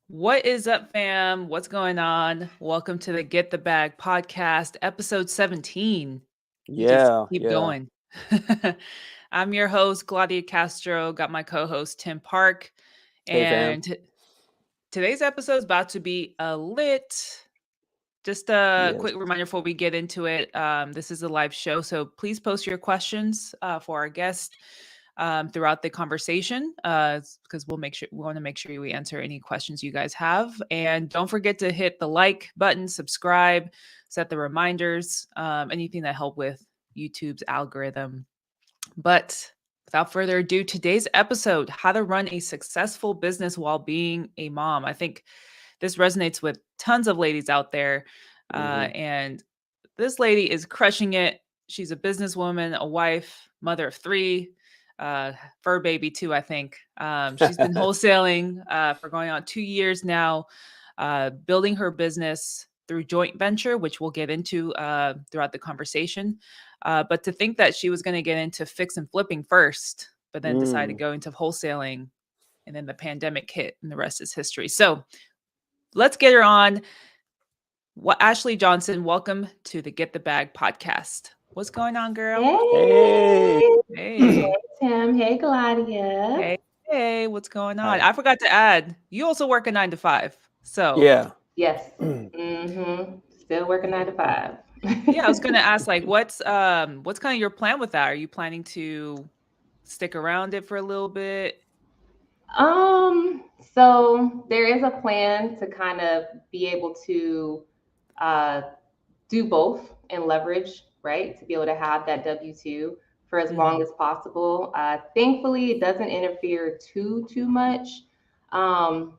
What is up, fam? What's going on? Welcome to the Get the Bag podcast, episode 17. We just Yeah, keep yeah. going. I'm your host, Gladia Castro, got my co host, Tim Park. Hey, fam. And today's episode is about to be a lit. Just a Yes. quick reminder before we get into it. This is a live show, so please post your questions for our guest throughout the conversation, because we want to make sure we answer any questions you guys have. And don't forget to hit the like button, subscribe, set the reminders, anything that help with YouTube's algorithm. But without further ado, today's episode: how to run a successful business while being a mom. I think this resonates with tons of ladies out there. hmm And this lady is crushing it. She's a businesswoman, a wife, mother of three, fur baby too, I think. She's been wholesaling for going on 2 years now, building her business through joint venture, which we'll get into throughout the conversation. But to think that she was going to get into fix and flipping first, but then decided to mm. go into wholesaling, and then the pandemic hit, and the rest is history. So let's get her on. Ashley Johnson, welcome to the Get the Bag podcast. What's going on, girl? Hey. Hey, Hey, Tim. Hey, Gladia. hey, hey, what's going on? Hi. I forgot to add, you also work a 9 to 5. So, Yeah. Yes. Still working 9 to 5. yeah, I was going to ask, like, what's kind of your plan with that? Are you planning to stick around it for a little bit? So there is a plan to kind of be able to uh, do both and leverage, right? To be able to have that W-2 for as long Mhm. as possible. Thankfully, it doesn't interfere too much. Um,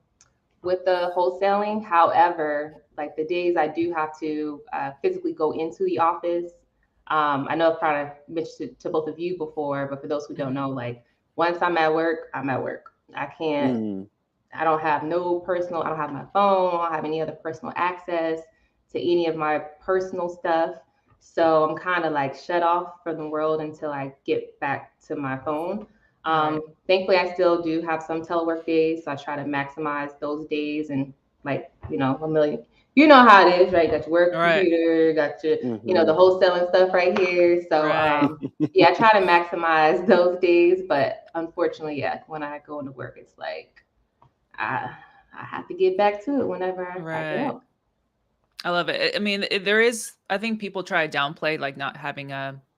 with the wholesaling. However, like the days I do have to physically go into the office, I know I've kind of mentioned to both of you before, but for those who don't Mhm. know, like once I'm at work, I'm at work. I can't, mm. I don't have no personal, I don't have my phone, I don't have any other personal access to any of my personal stuff. So I'm kind of like shut off from the world until I get back to my phone. Right. Thankfully, I still do have some telework days, so I try to maximize those days and like a million. You know how it is, right? You got your work Right. computer, got your the hmm wholesaling stuff right here. So Right. yeah, I try to maximize those days, but unfortunately, yeah, when I go into work, it's like I I have to get back to it whenever I get Right. out. I love it. I mean, there is, I think people try to downplay like not having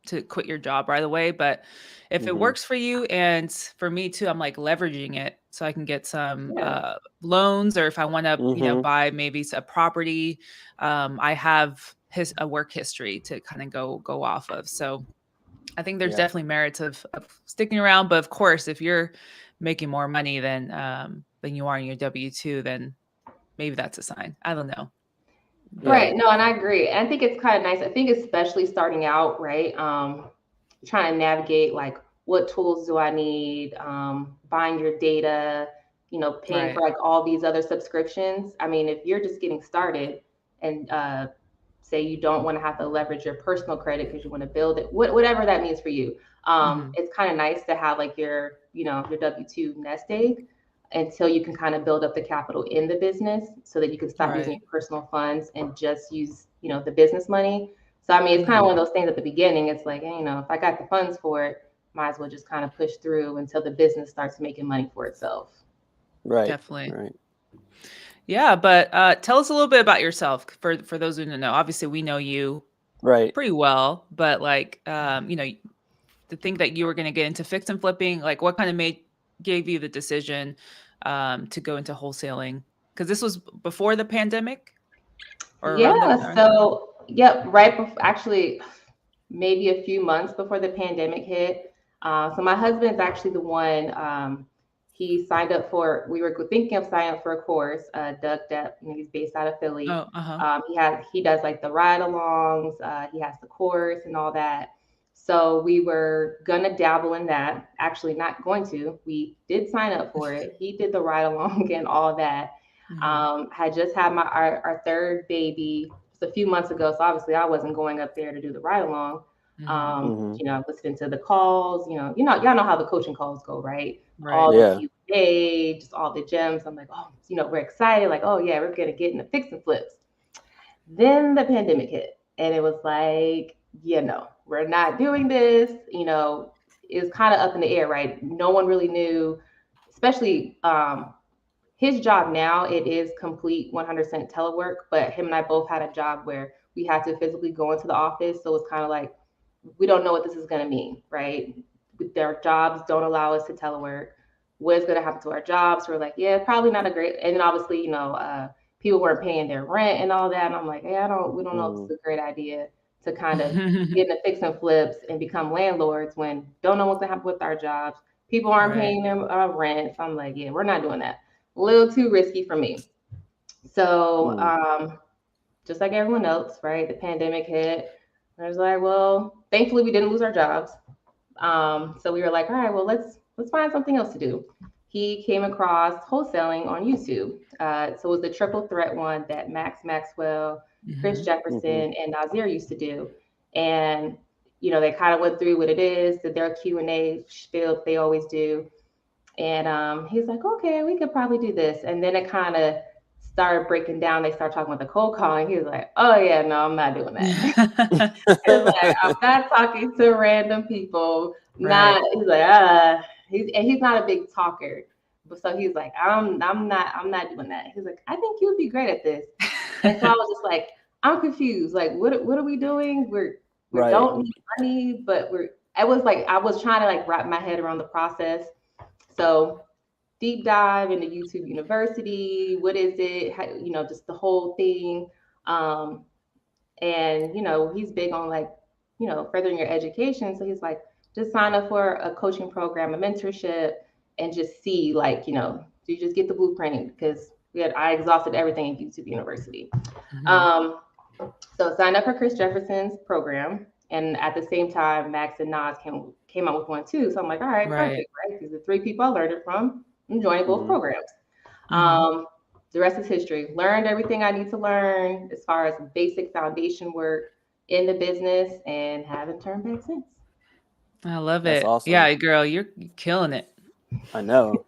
to quit your job right away, but if it hmm works for you, and for me too, I'm like leveraging it so I can get some Yeah. loans, or if I want to, hmm buy maybe a property, I have a work history to kind of go off of. So I think there's Yeah. definitely merits of sticking around, but of course, if you're making more money than you are in your W-2, then maybe that's a sign. I don't know, but Yeah. Right. No, and I agree. And I think it's kind of nice. I think especially starting out, right? Trying to navigate like what tools do I need, buying your data, paying for right. like all these other subscriptions. I mean, if you're just getting started and say you don't want to have to leverage your personal credit because you want to build it, whatever that means for you, Mhm. it's kind of nice to have like your W-2 nest egg until you can kind of build up the capital in the business so that you can stop using Right. your personal funds and just use, the business money. So, I mean, it's kind of Mhm. one of those things at the beginning. It's like, hey, if I got the funds for it, might as well just kind of push through until the business starts making money for itself. Right. Definitely. Right. Yeah, but tell us a little bit about yourself for those who don't know. Obviously, we know you Right. pretty well, but like to think that you were going to get into fix and flipping, like what kind of made gave you the decision to go into wholesaling? Because this was before the pandemic or Yeah. around the time. So, yep, right before, actually, maybe a few months before the pandemic hit. So my husband's actually the one. He signed up for. We were thinking of signing up for a course. Doug Depp, he's based out of Philly. Oh, uh-huh. He does like the ride-alongs. He has the course and all that. So we were gonna dabble in that. Actually, not going to. We did sign up for it. He did the ride-along and all that. Hmm. Had just had our third baby just a few months ago, so obviously I wasn't going up there to do the ride along. Hmm. hmm Listening to the calls, y'all know how the coaching calls go, right? Right. All the Yeah. yay, just all the gems. I'm like, oh, we're excited. Like, oh yeah, we're going to get into fix and flips. Then the pandemic hit and it was like, we're not doing this. It was kind of up in the air, right? No one really knew, especially his job now, it is complete 100% telework, but him and I both had a job where we had to physically go into the office. So it's kind of like, we don't know what this is going to mean, right? Their jobs don't allow us to telework. What is going to happen to our jobs? We're like, yeah, probably not a great. And then obviously, people weren't paying their rent and all that. And I'm like, hey, we don't know if this is a great idea to kind of get into fix and flips and become landlords when don't know what's going to happen with our jobs. People aren't paying them rent. So I'm like, yeah, we're not doing that. A little too risky for me. So just like everyone else, right? The pandemic hit. I was like, well, thankfully we didn't lose our jobs. So we were like, all right, well, let's find something else to do. He came across wholesaling on YouTube. So it was the triple threat one that Max Maxwell, Chris Jefferson, and Nazir used to do. And, they kind of went through what it is, did their Q&A spiel they always do. And he's like, okay, we could probably do this. And then it kind of started breaking down. They started talking about the cold calling. He was like, oh yeah, no, I'm not doing that. He was like, I'm not talking to random people. He's like, he's not a big talker. So he's like, I'm not doing that. He's like, I think you would be great at this. And so I was just like, I'm confused. Like, what are we doing? We don't need money, but I was trying to like wrap my head around the process. So deep dive into YouTube University. What is it? How, just the whole thing. And, he's big on like, furthering your education. So he's like, just sign up for a coaching program, a mentorship, and just see like, do you just get the blueprint? Because I exhausted everything in YouTube University. So sign up for Chris Jefferson's program. And at the same time, Max and Nas came out with one too. So I'm like, all right, perfect, right? Because the three people I learned it from, I'm joining both programs. The rest is history. Learned everything I need to learn as far as basic foundation work in the business and haven't turned back since. I love That's it. awesome. Yeah, girl, you're killing it. I know.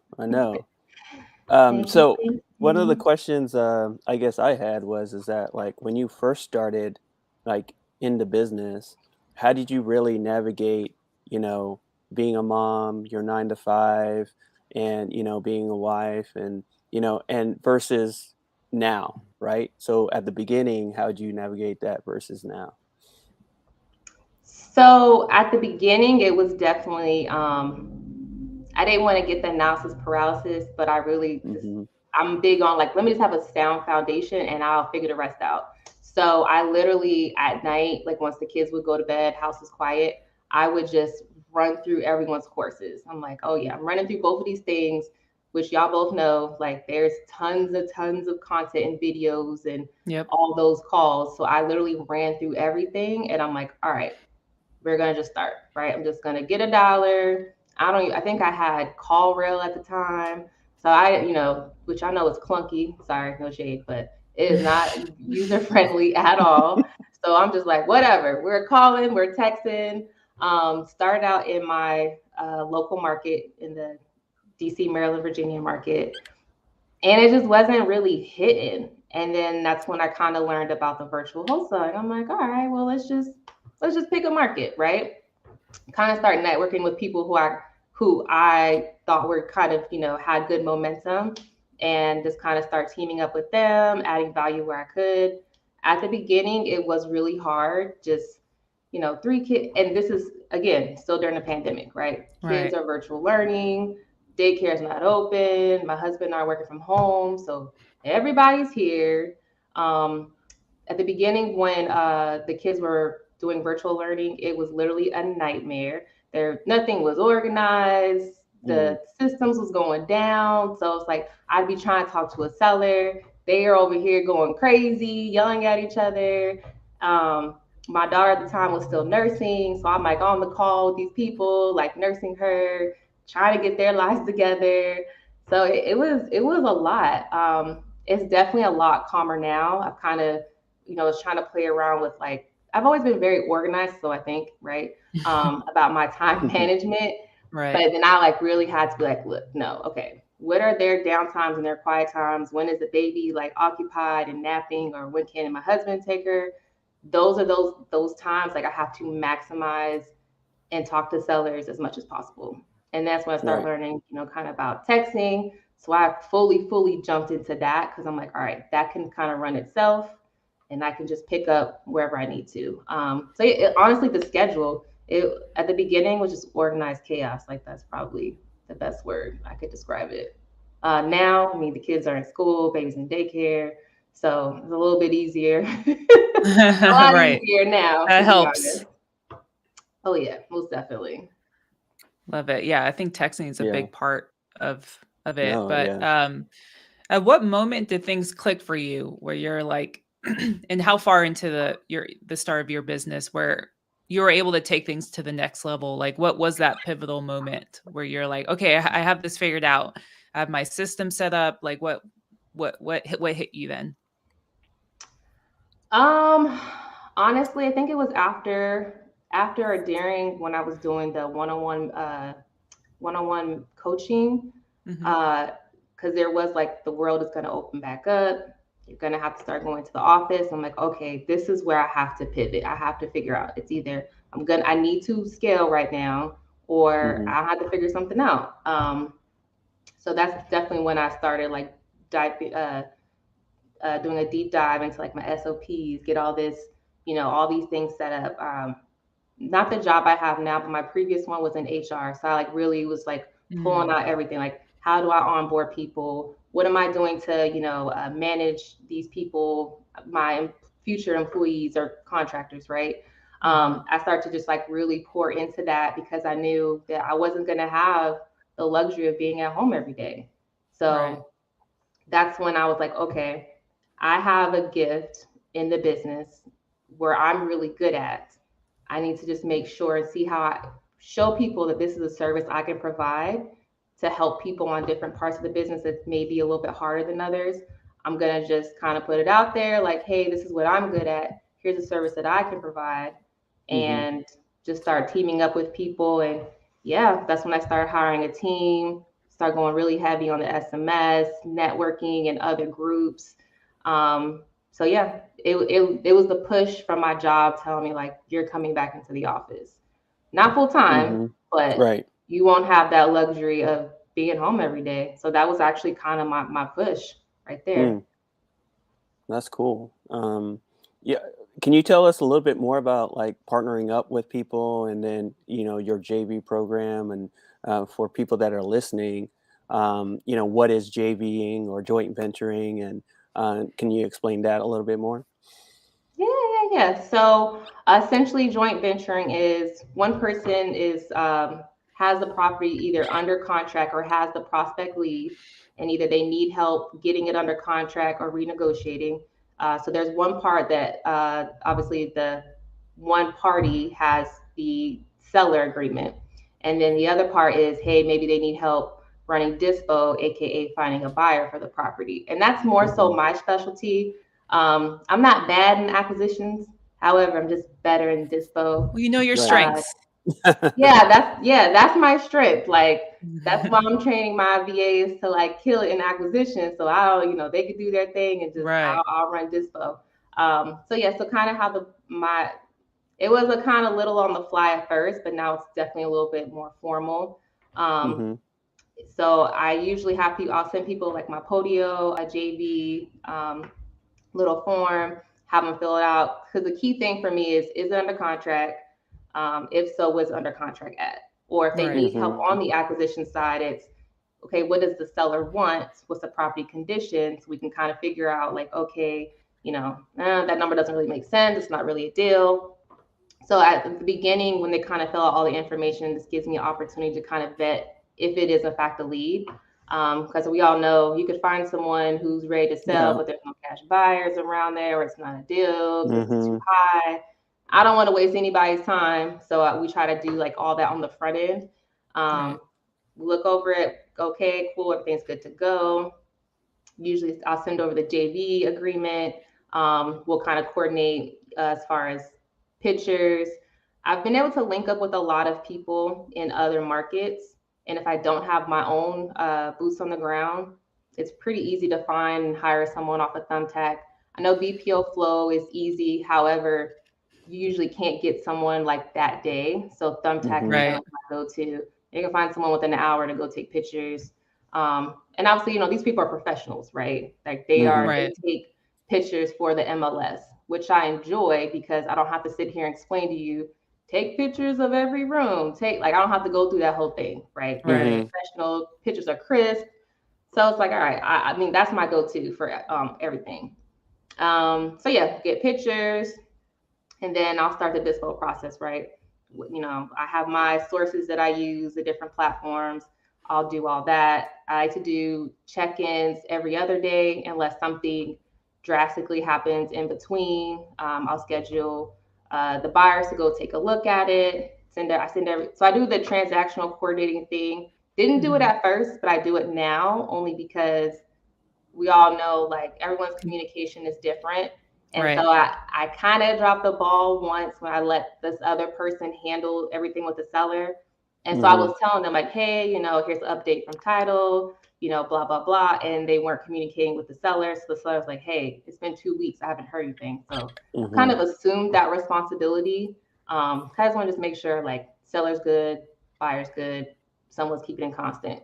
So one of the questions I guess I had is that like when you first started like in the business, how did you really navigate, being a mom, your 9 to 5, and being a wife, and and versus now, right? So at the beginning, how did you navigate that versus now? So at the beginning, it was definitely I didn't want to get the analysis paralysis, but I really I'm big on like, let me just have a sound foundation and I'll figure the rest out. So I literally at night, like once the kids would go to bed, house is quiet, I would just run through everyone's courses. I'm like, oh yeah, I'm running through both of these things, which y'all both know, like there's tons of content and videos and all those calls. So I literally ran through everything and I'm like, all right, we're going to just start, right? I'm just going to get $1. I think I had Call Rail at the time. So which I know is clunky. Sorry, no shade, but it is not user friendly at all. So I'm just like, whatever. We're calling, we're texting. Started out in my local market in the DC, Maryland, Virginia market. And it just wasn't really hitting. And then that's when I kind of learned about the virtual wholesaling. I'm like, all right, well, let's just pick a market, right? Kind of start networking with people who I thought were kind of, had good momentum, and just kind of start teaming up with them, adding value where I could. At the beginning, it was really hard. Just, 3 kids, and this is again still during the pandemic, right? Kids are virtual learning, daycare is not open. My husband and I are working from home, so everybody's here. At the beginning, when the kids were doing virtual learning, it was literally a nightmare. Nothing was organized. The systems was going down. So it's like, I'd be trying to talk to a seller. They are over here going crazy, yelling at each other. My daughter at the time was still nursing. So I'm like on the call with these people, like nursing her, trying to get their lives together. So it was a lot. It's definitely a lot calmer now. I've kind of, was trying to play around with like, I've always been very organized. So I think, right, about my time management. Right. But then I like really had to be like, look, no, okay, what are their downtimes and their quiet times? When is the baby like occupied and napping, or when can my husband take her? Those are those times like I have to maximize and talk to sellers as much as possible. And that's when I start Right. learning, kind of about texting. So I fully jumped into that because I'm like, all right, that can kind of run itself and I can just pick up wherever I need to. Honestly, the schedule, at the beginning was just organized chaos. Like that's probably the best word I could describe it. Now, I mean, the kids are in school, baby's in daycare. So it's a little bit easier, a lot Right. easier now, That to be helps. honest. Oh yeah, most definitely. Love it. Yeah, I think texting is a Yeah. big part of it. No, But yeah. at what moment did things click for you where you're like, and how far into the start of your business where you were able to take things to the next level? Like, what was that pivotal moment where you're like, okay, I have this figured out. I have my system set up. Like, what hit you then? Honestly, I think it was after or during when I was doing the one-on-one coaching, Hmm. because there was like the world is going to open back up. You're going to have to start going to the office. I'm like, okay, this is where I have to pivot. I have to figure out. It's either I need to scale right now, or Hmm. I have to figure something out. So that's definitely when I started like doing a deep dive into like my SOPs, get all this, all these things set up. Not the job I have now, but my previous one was in HR. So I like really was like pulling out everything. Like, how do I onboard people? What am I doing to, manage these people, my future employees or contractors, right? I started to just like really pour into that because I knew that I wasn't going to have the luxury of being at home every day. Right. So that's when I was like, okay, I have a gift in the business where I'm really good at. I need to just make sure and see how I show people that this is a service I can provide to help people on different parts of the business that may be a little bit harder than others. I'm going to just kind of put it out there like, hey, this is what I'm good at. Here's a service that I can provide. Hmm. And just start teaming up with people. And yeah, that's when I started hiring a team, start going really heavy on the SMS, networking, and other groups. So yeah, it was the push from my job telling me like you're coming back into the office, not full time, Hmm. but Right. you won't have that luxury of being home every day. So that was actually kind of my push right there. Mm, that's cool. Yeah. Can you tell us a little bit more about like partnering up with people and then, your JV program and for people that are listening, what is JVing or joint venturing and can you explain that a little bit more? Yeah. So essentially, joint venturing is one person is has the property either under contract or has the prospect lead, and either they need help getting it under contract or renegotiating. So there's one part that obviously the one party has the seller agreement, and then the other part is, hey, maybe they need help running dispo, aka finding a buyer for the property, and that's more so Hmm. my specialty. I'm not bad in acquisitions. However, I'm just better in dispo. Well, you know your Right. strengths. That's my strength. Like that's why I'm training my VAs to like kill it in acquisition. So they could do their thing and just Right. I'll run dispo. So kind of how it was a kind of little on the fly at first, but now it's definitely a little bit more formal. Um, Hmm. so I usually have people. I'll send people like my Podio, a JV. Little form, have them fill it out. Because the key thing for me is it under contract? If so, what's under contract at? Or if they Right. need help Hmm. on the acquisition side, it's okay, what does the seller want? What's the property conditions? We can kind of figure out like, okay, that number doesn't really make sense. It's not really a deal. So at the beginning, when they kind of fill out all the information, this gives me an opportunity to kind of vet if it is in fact a lead. Because we all know you could find someone who's ready to sell, Yeah. but there's no cash buyers around there, or it's not a deal because it's too Hmm. high. I don't want to waste anybody's time, so we try to do like all that on the front end. Right. Um, look over it. Okay, cool. Everything's good to go. Usually, I'll send over the JV agreement. We'll kind of coordinate as far as pictures. I've been able to link up with a lot of people in other markets, And if I don't have my own boots on the ground, it's pretty easy to find and hire someone off of Thumbtack. I know BPO Flow is easy. However, you usually can't get someone like that day. So Thumbtack is kind Right. of my go-to. You can find someone within an hour to go take pictures. And obviously, these people are professionals, right? Like they Right. take pictures for the MLS, which I enjoy because I don't have to sit here and explain to you, take pictures of every room. I don't have to go through that whole thing, right? They're Right. professional, pictures are crisp. So it's like, all right, I mean, that's my go-to for everything. So yeah, get pictures, and then I'll start the dispo process, right? I have my sources that I use, the different platforms. I'll do all that. I like to do check-ins every other day unless something drastically happens in between. I'll schedule the buyers to go take a look at it. So I do the transactional coordinating thing. Didn't do it at first, but I do it now only because we all know like everyone's communication is different. And so I kind of dropped the ball once when I let this other person handle everything with the seller. And so I was telling them like, hey, here's an update from title, blah, blah, blah. And they weren't communicating with the seller. So the seller was like, hey, it's been 2 weeks. I haven't heard anything. So kind of assumed that responsibility. I just want to just make sure like seller's good, buyer's good, someone's keeping in constant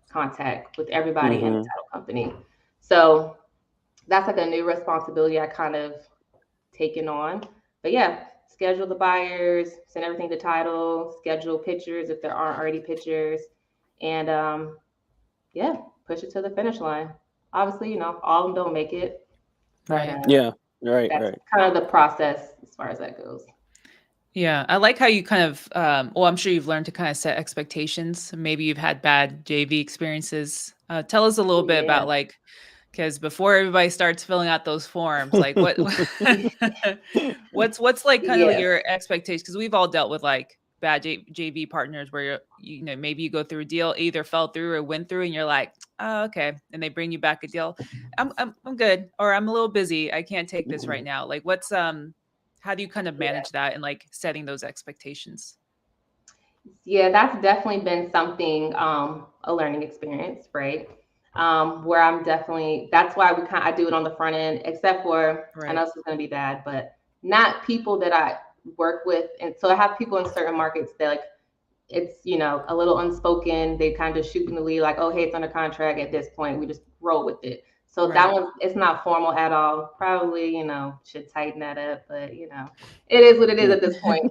contact with everybody in the title company. So that's like a new responsibility I kind of taken on. But yeah, schedule the buyers, send everything to title, schedule pictures if there aren't already pictures, and yeah, push it to the finish line. Obviously, all of them don't make it, but Yeah. Right. that's kind of the process as far as that goes. Yeah, I like how you kind of, well, I'm sure you've learned to kind of set expectations. Maybe you've had bad JV experiences. Tell us a little bit about like, because before everybody starts filling out those forms, like what's like kind of your expectations? Because we've all dealt with like bad JV partners where maybe you go through a deal, either fell through or went through, and you're like, oh, okay, and they bring you back a deal. I'm good, or I'm a little busy. I can't take this right now. Like, what's how do you kind of manage that and like setting those expectations? Yeah, that's definitely been something, a learning experience, right? Where that's why I do it on the front end, except for, I know this is going to be bad, but not people that I work with. And so I have people in certain markets that like, it's, a little unspoken. They kind of shoot in the lead like, oh, hey, it's under contract at this point. We just roll with it. So that one, it's not formal at all. Probably, should tighten that up, but it is what it is at this point.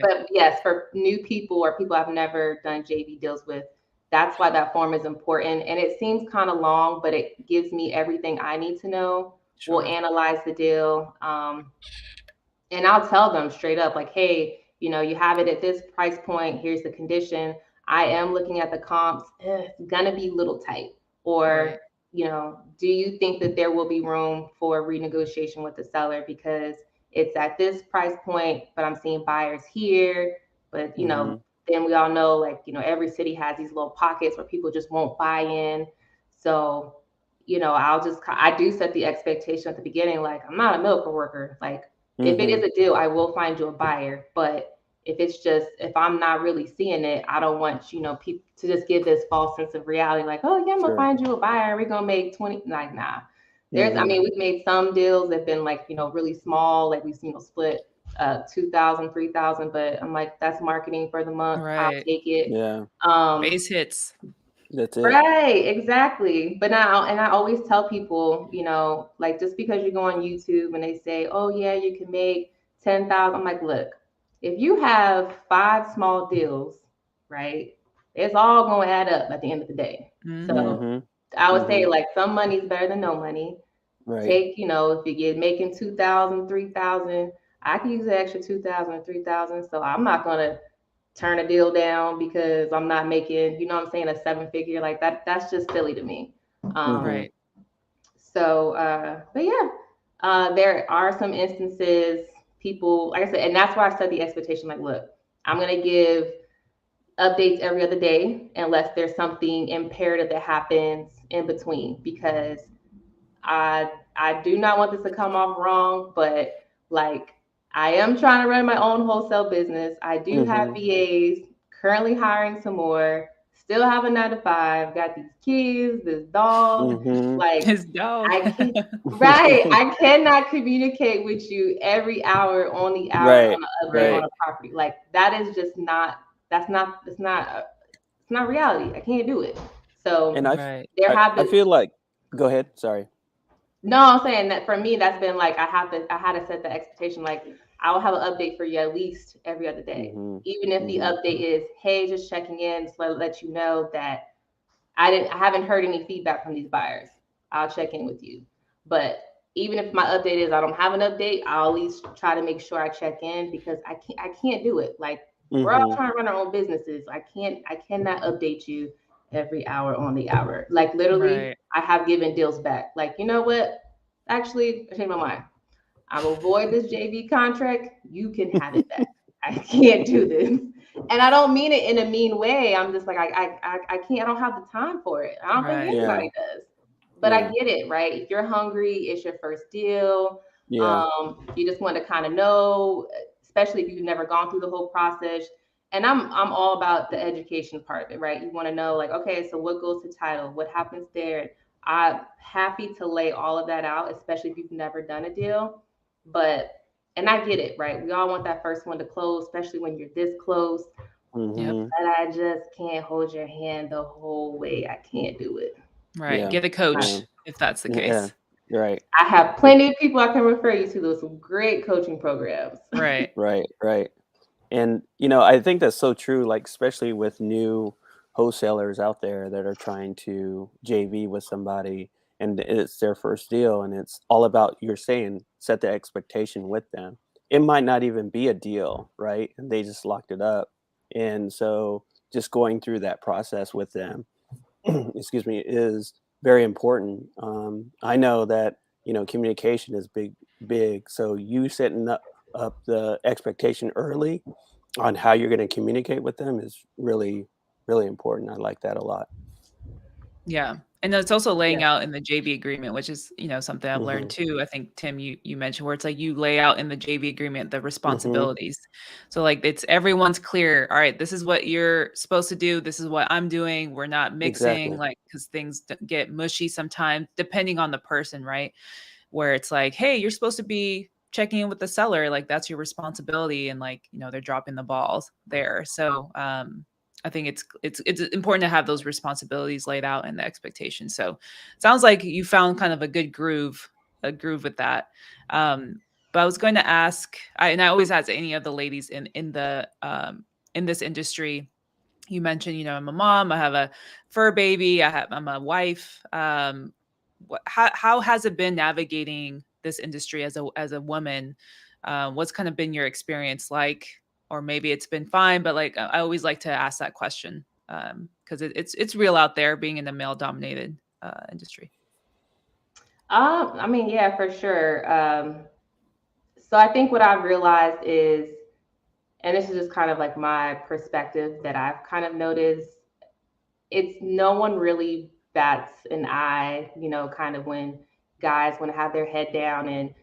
But yes, for new people or people I've never done JV deals with, that's why that form is important. And it seems kind of long, but it gives me everything I need to know. We'll analyze the deal. And I'll tell them straight up, like, hey, you have it at this price point. Here's the condition. I am looking at the comps. It's gonna be a little tight. Or, do you think that there will be room for renegotiation with the seller because it's at this price point, but I'm seeing buyers here. But then we all know, like, every city has these little pockets where people just won't buy in. So, I do set the expectation at the beginning, like, I'm not a miracle worker. Like, if it is a deal, I will find you a buyer. But if I'm not really seeing it, I don't want, people to just give this false sense of reality. Like, oh yeah, I'm gonna find you a buyer. We're gonna make 20, like, nah. I mean, we've made some deals that have been like, really small, like we've seen split 2,000, 3,000, but I'm like, that's marketing for the month. I'll take it. Yeah. Base hits. That's it. Right, exactly. But now, and I always tell people, like, just because you go on YouTube and they say, oh yeah, you can make 10,000. I'm like, look, if you have 5 small deals, right, it's all going to add up at the end of the day. So I would say like some money is better than no money. Take, if you're making 2,000, 3,000, I can use the extra 2,000 or 3,000. So I'm not going to turn a deal down because I'm not making, a 7-figure like that. That's just silly to me. So, but yeah, there are some instances people, like I said, and that's why I set the expectation. Like, look, I'm going to give updates every other day unless there's something imperative that happens in between, because I do not want this to come off wrong, but like, I am trying to run my own wholesale business. I do have VAs, currently hiring some more. still have a 9 to 5, got these kids, this dog, like His dog. I can't, right. I cannot communicate with you every hour on the hour Right, on the update on right. a property. Like that is just not, it's not reality. I can't do it. So And Right. there have I been, feel like, go ahead. Sorry. no, I'm saying that for me, that's been like, I had to set the expectation. Like I will have an update for you at least every other day. Mm-hmm. Even if the Mm-hmm. update is, hey, just checking in to let you know that I haven't heard any feedback from these buyers. I'll check in with you. But even if my update is I don't have an update, I'll at least try to make sure I check in because I can't do it. Like we're all Mm-hmm. trying to run our own businesses. I cannot update you every hour on the hour. Like literally, Right. I have given deals back. Like, you know what? Actually, I changed my mind. I will void this JV contract. You can have it back. I can't do this. And I don't mean it in a mean way. I'm just like, I can't, I don't have the time for it. I don't think Right. Yeah. anybody does. But Yeah. I get it, right? If you're hungry, it's your first deal. Yeah. You just want to kind of know, especially if you've never gone through the whole process. And I'm all about the education part of it, right? You want to know, like, okay, so what goes to title? What happens there? I'm happy to lay all of that out, especially if you've never done a deal. But and I get it, right? We all want that first one to close, especially when you're this close. Yep. Mm-hmm. But I just can't hold your hand the whole way. I can't do it. Right. Yeah. Get a Yeah. coach if that's the Yeah. case. Right. I have plenty of people I can refer you to. Those some great coaching programs. Right. Right. Right. And I think that's so true, like especially with new wholesalers out there that are trying to JV with somebody and it's their first deal and it's all about you're saying set the expectation with them. It might not even be a deal, right? And they just locked it up. And so just going through that process with them, excuse me, is very important. I know that, communication is big. So you setting up the expectation early on how you're going to communicate with them is really, really important. I like that a lot. Yeah. And it's also Yeah. laying out in the JV agreement, which is, something I've learned Hmm. too. I think Tim, you mentioned where it's like you lay out in the JV agreement the Hmm. responsibilities. So like it's everyone's clear. All right, this is what you're supposed to do. This is what I'm doing. We're not mixing Exactly. like because things get mushy sometimes depending on the person, right? Where it's like, hey, you're supposed to be checking in with the seller, like that's your responsibility, and like they're dropping the balls there. So I think it's important to have those responsibilities laid out and the expectations. So sounds like you found kind of a groove with that. But I was going to ask, and I always ask any of the ladies in this industry. You mentioned, I'm a mom, I have a fur baby, I'm a wife. How has it been navigating this industry as a woman? What's kind of been your experience like? Or maybe it's been fine, but like I always like to ask that question because it's real out there being in the male dominated industry. I mean, yeah, for sure. So I think what I've realized is, and this is just kind of like my perspective that I've kind of noticed, it's no one really bats an eye, kind of when guys want to have their head down and,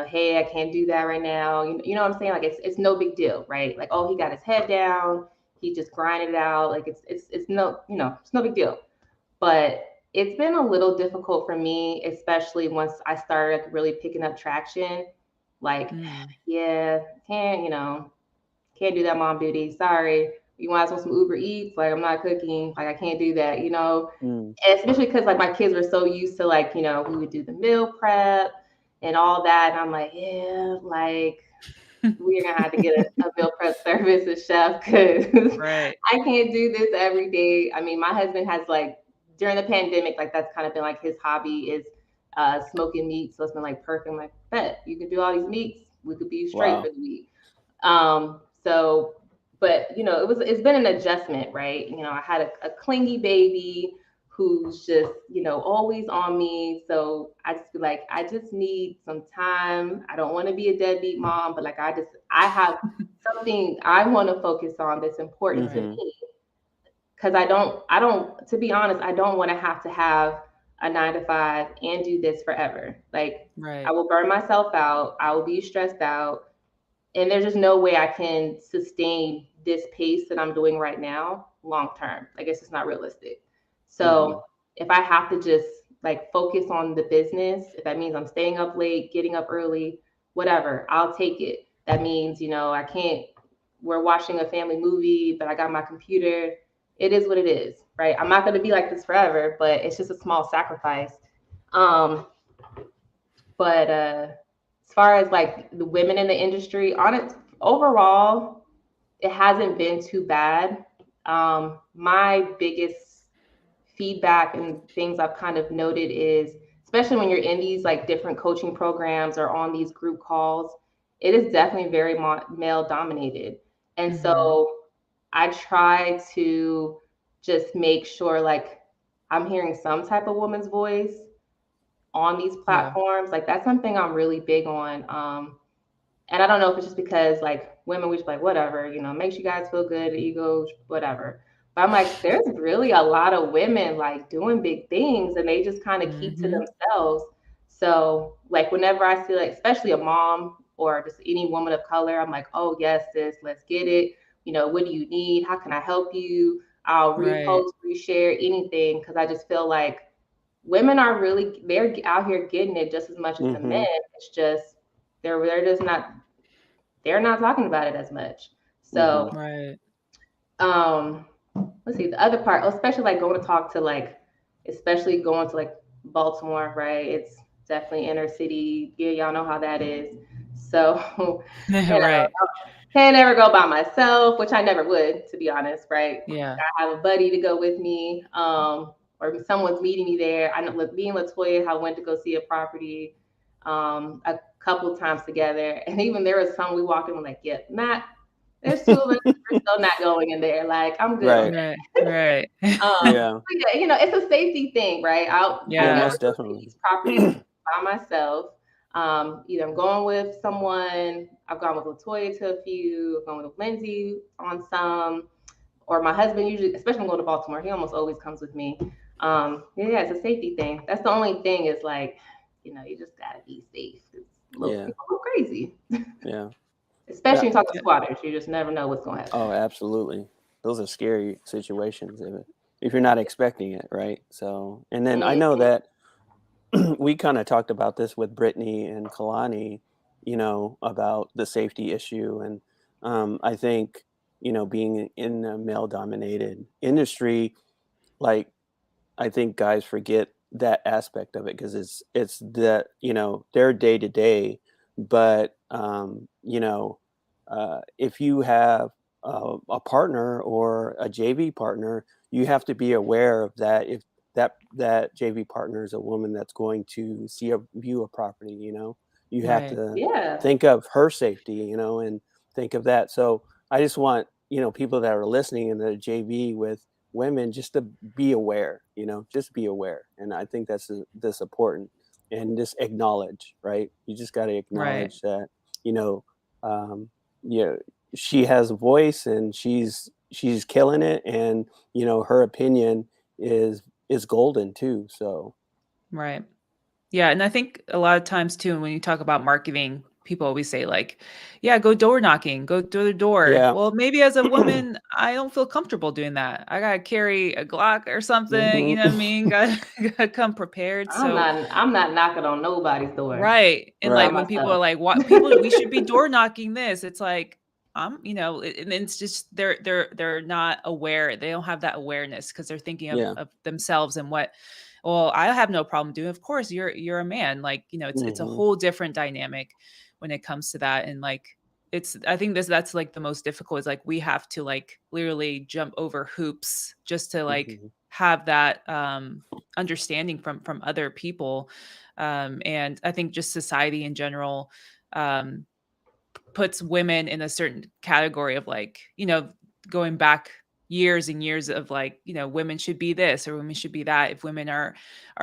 hey, I can't do that right now. You know what I'm saying? Like it's no big deal, right? Like, oh, he got his head down, he just grinded it out. Like it's no, it's no big deal. But it's been a little difficult for me, especially once I started really picking up traction. Like, Mm. yeah, can't do that mom duty. Sorry. You want us some Uber Eats? Like I'm not cooking. Like I can't do that, Mm. And especially because like my kids were so used to like, we would do the meal prep and all that. And I'm like, yeah, like we're gonna have to get a meal prep service, a chef, because Right. I can't do this every day. I mean, my husband has like during the pandemic, like that's kind of been like his hobby is smoking meat. So it's been like perfect. I'm like, bet you can do all these meats. We could be straight for Wow. the week. So, but it's been an adjustment, right? I had a clingy baby who's just, always on me. So I just feel like I just need some time. I don't want to be a deadbeat mom, but like I have something I want to focus on that's important to Hmm. me. Cause to be honest, I don't want to have a 9 to 5 and do this forever. Like I Right. will burn myself out. I will be stressed out and there's just no way I can sustain this pace that I'm doing right now. long term. I guess it's not realistic. So if I have to just like focus on the business, if that means I'm staying up late, getting up early, whatever, I'll take it. That means, I can't, we're watching a family movie, but I got my computer. It is what it is, right? I'm not going to be like this forever, but it's just a small sacrifice. But as far as like the women in the industry, overall, it hasn't been too bad. My biggest feedback and things I've kind of noted is, especially when you're in these like different coaching programs or on these group calls, it is definitely very male dominated. And so I try to just make sure like I'm hearing some type of woman's voice on these platforms. Like that's something I'm really big on. And I don't know if it's just because like women, we just like, whatever, makes you guys feel good, ego, whatever. But I'm like, there's really a lot of women like doing big things and they just kind of keep to themselves. So like whenever I see like, especially a mom or just any woman of color, I'm like, oh yes, sis, let's get it. What do you need? How can I help you? I'll repost, reshare, anything. Cause I just feel like women they're out here getting it just as much as the men. It's just, they're just not, they're not talking about it as much. So, let's see the other part, especially like especially going to like Baltimore, right? It's definitely inner city. Yeah, y'all know how that is. So, can't ever go by myself, which I never would, to be honest, right? Yeah. I have a buddy to go with me, or if someone's meeting me there. I know me and Latoya, I went to go see a property a couple times together, and even there was some we walked in, we're like, yeah, Matt, there's two of us, we're still not going in there. Like, I'm good. Right. Yeah, it's a safety thing, right? I never go to these properties by myself. Either I'm going with someone, I've gone with Latoya to a few, I've gone with Lindsay on some, or my husband usually, especially when I'm going to Baltimore, he almost always comes with me. It's a safety thing. That's the only thing is like, you just gotta be safe. People go crazy. Yeah. Especially when you talk to squatters, you just never know what's going to happen. Oh, absolutely. Those are scary situations if you're not expecting it, right? So, and then I know that we kind of talked about this with Brittany and Kalani, about the safety issue. And I think, being in a male-dominated industry, like, I think guys forget that aspect of it because it's that, their day to day. But, if you have a partner or a JV partner, you have to be aware of that. If that JV partner is a woman that's going to view a property, you have to think of her safety, and think of that. So I just want, people that are listening in the JV with women just to be aware, just be aware. And I think that's important, and just acknowledge, right? You just got to acknowledge that, she has a voice and she's killing it. And, her opinion is golden too. So. Right. Yeah. And I think a lot of times too, when you talk about marketing, people always say like, yeah, go door knocking, go to the door. Yeah. Well, maybe as a woman, I don't feel comfortable doing that. I got to carry a Glock or something. You know what I mean? Got to come prepared. I'm not knocking on nobody's door. Right. And like when people are like, what we should be door knocking this, it's like, and it's just, they're not aware. They don't have that awareness because they're thinking of themselves and what, well, I have no problem doing. Of course, you're a man. Like, it's a whole different dynamic when it comes to that. And like, I think that's like the most difficult is like, we have to like literally jump over hoops just to like have that understanding from other people. And I think just society in general puts women in a certain category of like, going back years and years of like, women should be this or women should be that. If women are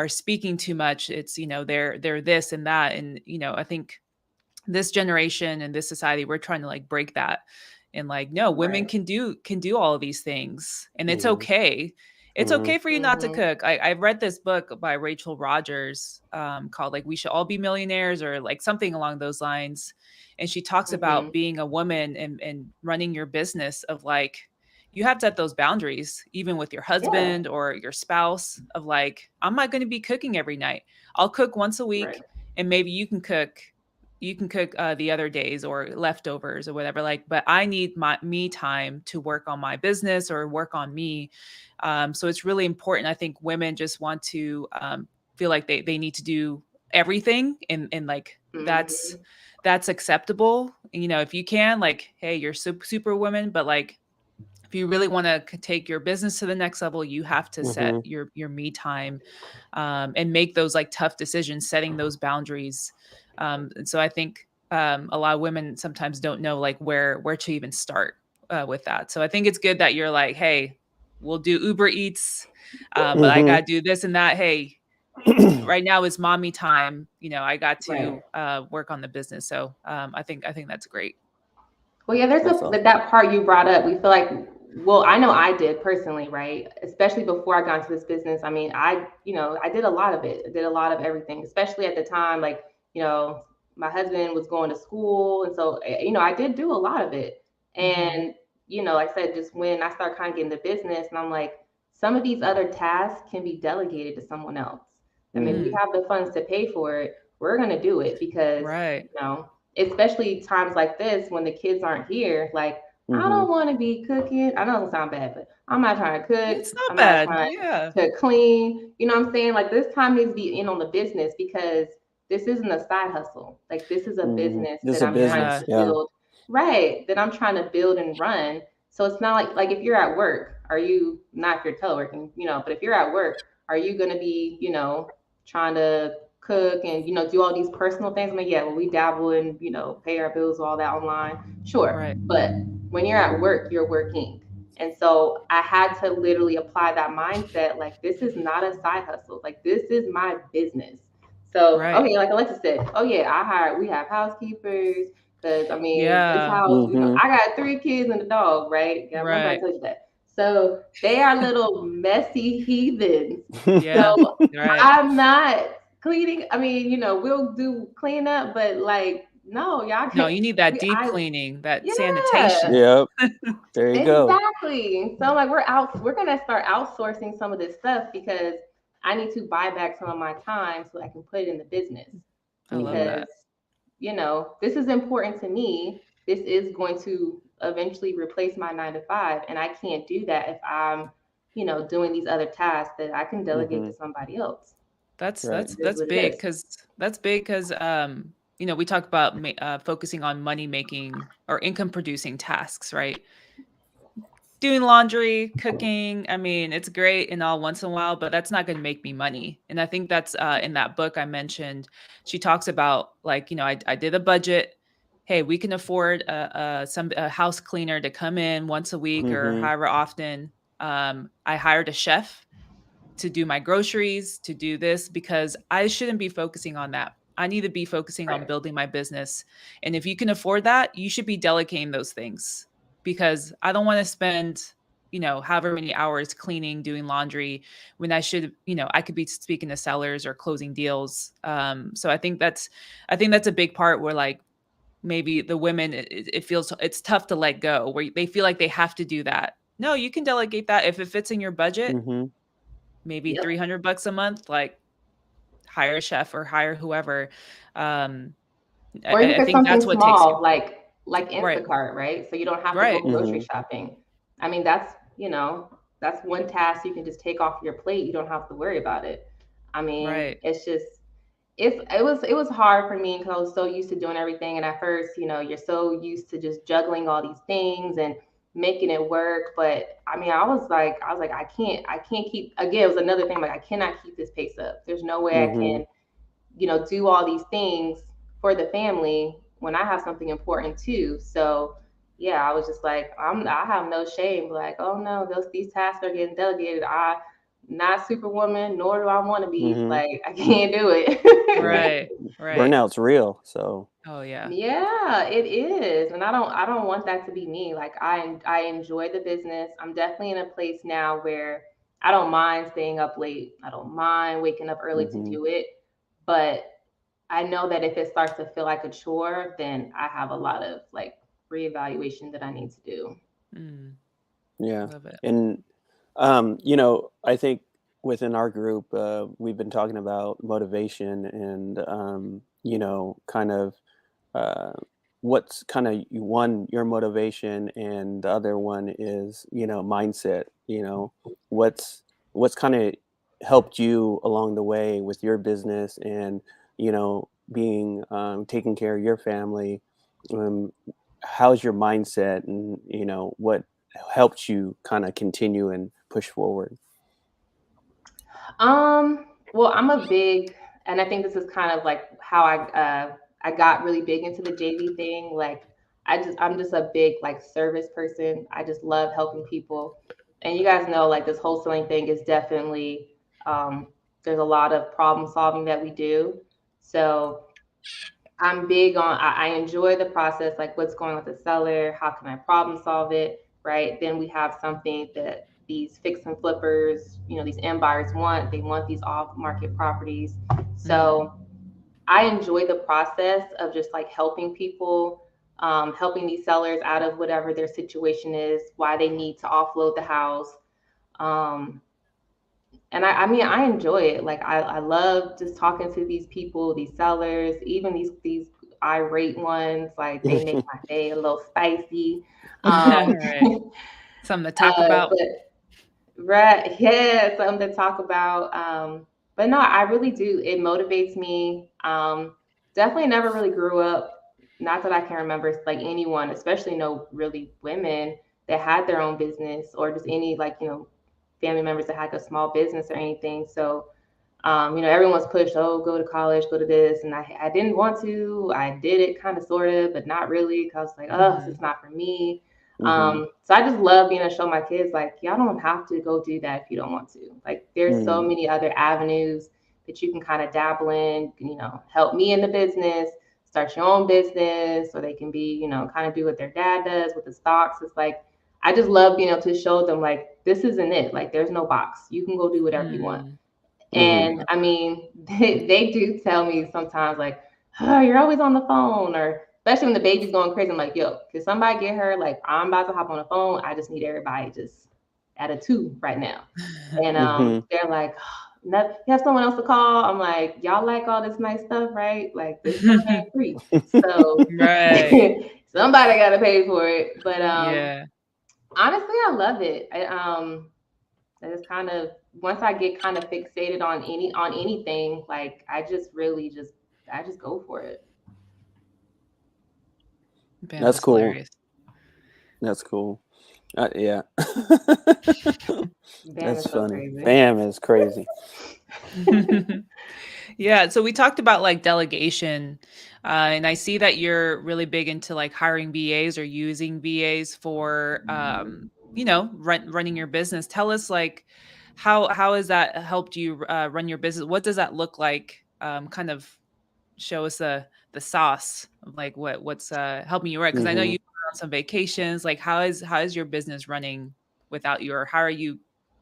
speaking too much, it's, they're this and that. And, I think this generation and this society, we're trying to like break that and like, no, women can do all of these things and it's okay. It's okay for you not to cook. I read this book by Rachel Rogers called like We Should All Be Millionaires or like something along those lines. And she talks about being a woman and running your business of like, you have to set those boundaries, even with your Yeah. husband or your spouse, of like, I'm not going to be cooking every night. I'll cook once a week, Right. and maybe you can cook the other days or leftovers or whatever, like, but I need my me time to work on my business or work on me. So it's really important. I think women just want to feel like they need to do everything, and like Mm-hmm. that's acceptable. You know, if you can, like, hey, you're super woman, but like, if you really want to take your business to the next level, you have to set Mm-hmm. your me time, and make those like tough decisions, setting those boundaries. And so I think a lot of women sometimes don't know like where to even start with that. So I think it's good that you're like, hey, we'll do Uber Eats, but I Mm-hmm. gotta do this and that. Hey, right now is mommy time. You know, I got Right. to work on the business. So I think that's great. Well, yeah, there's That's a awesome. that part you brought up. We feel like, well, I know I did personally, right? Especially before I got into this business. I mean, I did a lot of it. I did a lot of everything, especially at the time, like, my husband was going to school, and so, I did do a lot of it. Mm-hmm. And, like I said, just when I started kind of getting the business, and I'm like, some of these other tasks can be delegated to someone else. I mean, we Mm. Mm, have the funds to pay for it. We're gonna do it because, right. especially times like this when the kids aren't here, like, I Mm-hmm. don't want to be cooking. I know it doesn't sound bad, but I'm not trying to cook. It's not I'm not bad. trying Yeah. to clean. You know what I'm saying? Like, this time needs to be in on the business because this isn't a side hustle. Like, this is a Mm-hmm. business This is that a I'm trying business. Yeah. to Yeah. build. Right. That I'm trying to build and run. So it's not like if you're at work, are you not if you're teleworking, but if you're at work, are you gonna be, trying to cook and do all these personal things? I mean, yeah, well, we dabble and pay our bills, all that online, sure, Right. but when you're at work, you're working. And so I had to literally apply that mindset, like, this is not a side hustle, like, this is my business. So, Right. okay, like Alexa said, oh yeah, we have housekeepers, because I mean, this Yeah. house, Mm-hmm. I got 3 kids and a dog, right? Yeah, remember I Right. told you that. So they are little messy heathens. Yeah. So Right. I'm not cleaning. I mean, we'll do cleanup, but like, no, y'all No, can't. you need that We, deep I, cleaning, that yeah, sanitation. Yep. There you go. exactly. So like, we're gonna start outsourcing some of this stuff because I need to buy back some of my time so I can put it in the business I love Mm-hmm. because that. this is important to me. This is going to eventually replace my 9 to 5, and I can't do that if I'm, doing these other tasks that I can delegate Mm-hmm. to somebody else. That's Right. It is what it big, is. because we talk about focusing on money making or income producing tasks, right? Doing laundry, cooking, I mean, it's great and all once in a while, but that's not going to make me money. And I think that's in that book I mentioned, she talks about like, I did a budget. Hey, we can afford a house cleaner to come in once a week or Mm-hmm. however often. I hired a chef to do my groceries, to do this, because I shouldn't be focusing on that. I need to be focusing on Right. building my business. And if you can afford that, you should be delegating those things, because I don't want to spend, however many hours cleaning, doing laundry, when I could be speaking to sellers or closing deals. So I think that's a big part where like maybe the women, it feels it's tough to let go, where they feel like they have to do that. No, you can delegate that if it fits in your budget, Mm-hmm. maybe Yep. $300 a month, like hire a chef or hire whoever. Um, Or even I for think something that's what takes you. small, like Right. Instacart, right? So you don't have to go Right. grocery Mm-hmm. shopping. I mean, that's one task you can just take off your plate. You don't have to worry about it. I mean, Right. it's just it was hard for me because I was so used to doing everything. And at first, you're so used to just juggling all these things and making it work. But I mean, I was like, I can't keep, again, it was another thing, like, I cannot keep this pace up. There's no way I Mm-hmm. can, do all these things for the family when I have something important too. So yeah, I was just like, I have no shame. Like, oh no, these tasks are getting delegated. I not superwoman, nor do I want to be. Mm-hmm. Like, I can't do it. Right. Right. Right. Burnout's real. So. Oh yeah. Yeah, it is. And I don't want that to be me. Like, I enjoy the business. I'm definitely in a place now where I don't mind staying up late. I don't mind waking up early to Mm-hmm. do it. But I know that if it starts to feel like a chore, then I have a lot of like reevaluation that I need to do. Mm. Yeah. Love it. And, I think within our group, we've been talking about motivation and, kind of uh, what's kind of one, your motivation, and the other one is, mindset, what's kind of helped you along the way with your business and, being, taking care of your family. Um, how's your mindset and, what helped you kind of continue and push forward? Well, I'm a big, and I think this is kind of like how I got really big into the JV thing. Like, I'm just a big like service person. I just love helping people, and you guys know like this wholesaling thing is definitely there's a lot of problem solving that we do. So I'm big on, I enjoy the process, like what's going on with the seller, how can I problem solve it, right? Then we have something that these fix and flippers, these end buyers want. They want these off market properties. Mm, So I enjoy the process of just like helping people, helping these sellers out of whatever their situation is, why they need to offload the house. Um, and I mean, I enjoy it. Like I love just talking to these people, these sellers, even these irate ones. Like they make my day a little spicy. Um, right. Something to talk about. but right, yeah, something to talk about. But no, I really do. It motivates me. Definitely never really grew up. Not that I can remember, like anyone, especially no really women that had their own business or just any like family members that had a small business or anything. So everyone's pushed, oh, go to college, go to this. And I didn't want to. I did it kind of, sort of, but not really because I was like, oh, Hmm. it's not for me. Hmm. So I just love being able to show my kids, like, y'all don't have to go do that if you don't want to. Like, there's so Hmm. many other avenues that you can kind of dabble in, help me in the business, start your own business, or they can be, kind of do what their dad does with the stocks. It's like, I just love being able to show them, like, this isn't it. Like, there's no box. You can go do whatever you want. Mm. Hmm. And I mean, they do tell me sometimes, like, oh, you're always on the phone, or especially when the baby's going crazy. I'm like, yo, can somebody get her? Like, I'm about to hop on the phone. I just need everybody just at a two right now. And Hmm. they're like, no, you have someone else to call. I'm like, y'all like all this nice stuff, right? Like, this stuff ain't free. So Right. somebody got to pay for it. But Yeah. honestly, I love it. It's kind of, once I get kind of fixated on anything, like I just really just I just go for it. Bam, That's that's cool. hilarious. That's cool. Yeah. Bam That's is so funny. crazy. Bam is crazy. Yeah, so we talked about like delegation, and I see that you're really big into like hiring VAs or using VAs for, running your business. Tell us like how has that helped you run your business? What does that look like? Kind of show us the sauce of like what's helping you, right? Because I know Hmm. you were on some vacations. Like how is your business running without you, or how are you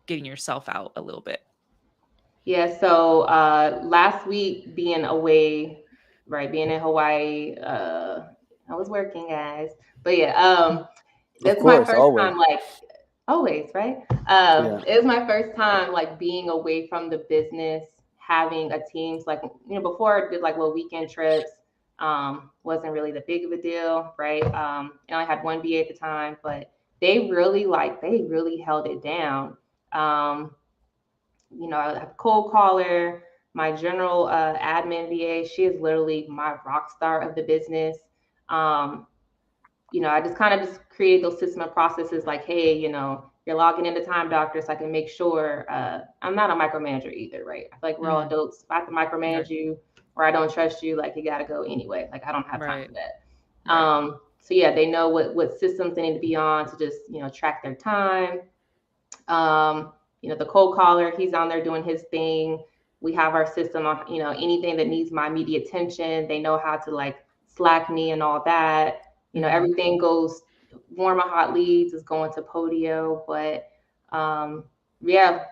getting yourself out a little bit? Yeah, so last week being away, right, being in Hawaii, I was working, guys. But yeah, Of that's my course, first always. time, like always, right? Yeah. It was my first time like being away from the business, having a team. So, like, before I did like little weekend trips, wasn't really the big of a deal, right? And I had one VA at the time, but they really held it down. Um, I have a cold caller, my general admin VA. She is literally my rock star of the business. Um, I just kind of just create those system and processes like, hey, you're logging into Time Doctor so I can make sure I'm not a micromanager either, right? I feel like we're all Mm, adults. If I have to micromanage right, you or I don't trust you, like you gotta go anyway. Like I don't have time right, for that. right. So yeah, they know what systems they need to be on to just, track their time. The cold caller, he's on there doing his thing. We have our system on, anything that needs my immediate attention. They know how to like Slack me and all that. Mhm. Everything goes warm or hot leads is going to Podio. But yeah,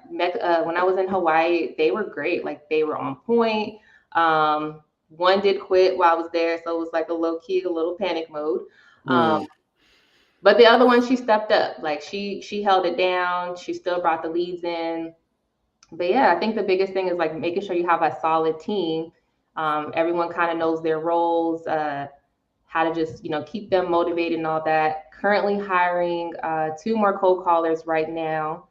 when I was in Hawaii, they were great. Like they were on point. One did quit while I was there, so it was like a low key, a little panic mode. Um, Mm. But the other one, she stepped up. Like she held it down. She still brought the leads in. But yeah, I think the biggest thing is like making sure you have a solid team. Everyone kind of knows their roles, how to just keep them motivated and all that. Currently hiring 2 more cold callers right now.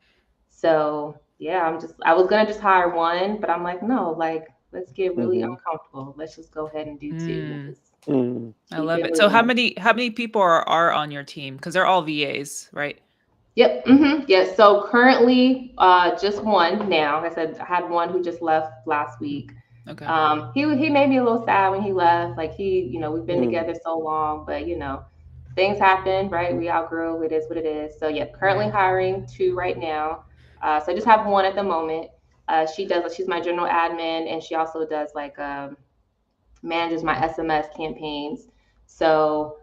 So yeah, I was gonna just hire one, but I'm like, no, like let's get really Mm-hmm. uncomfortable. Let's just go ahead and do 2 and Mm, just Mm. I keep love it it. So moving. how many people are on your team? Because they're all VAs, right? Yep. Yeah. So currently, just one now. Like I said, I had one who just left last Mm, week. okay. He made me a little sad when he left. Like we've been Mm. together so long, but things happen, right? We outgrew. It is what it is. So yeah, currently Right. hiring 2 right now. So I just have one at the moment. She's my general admin, and she also does like manages my SMS campaigns. So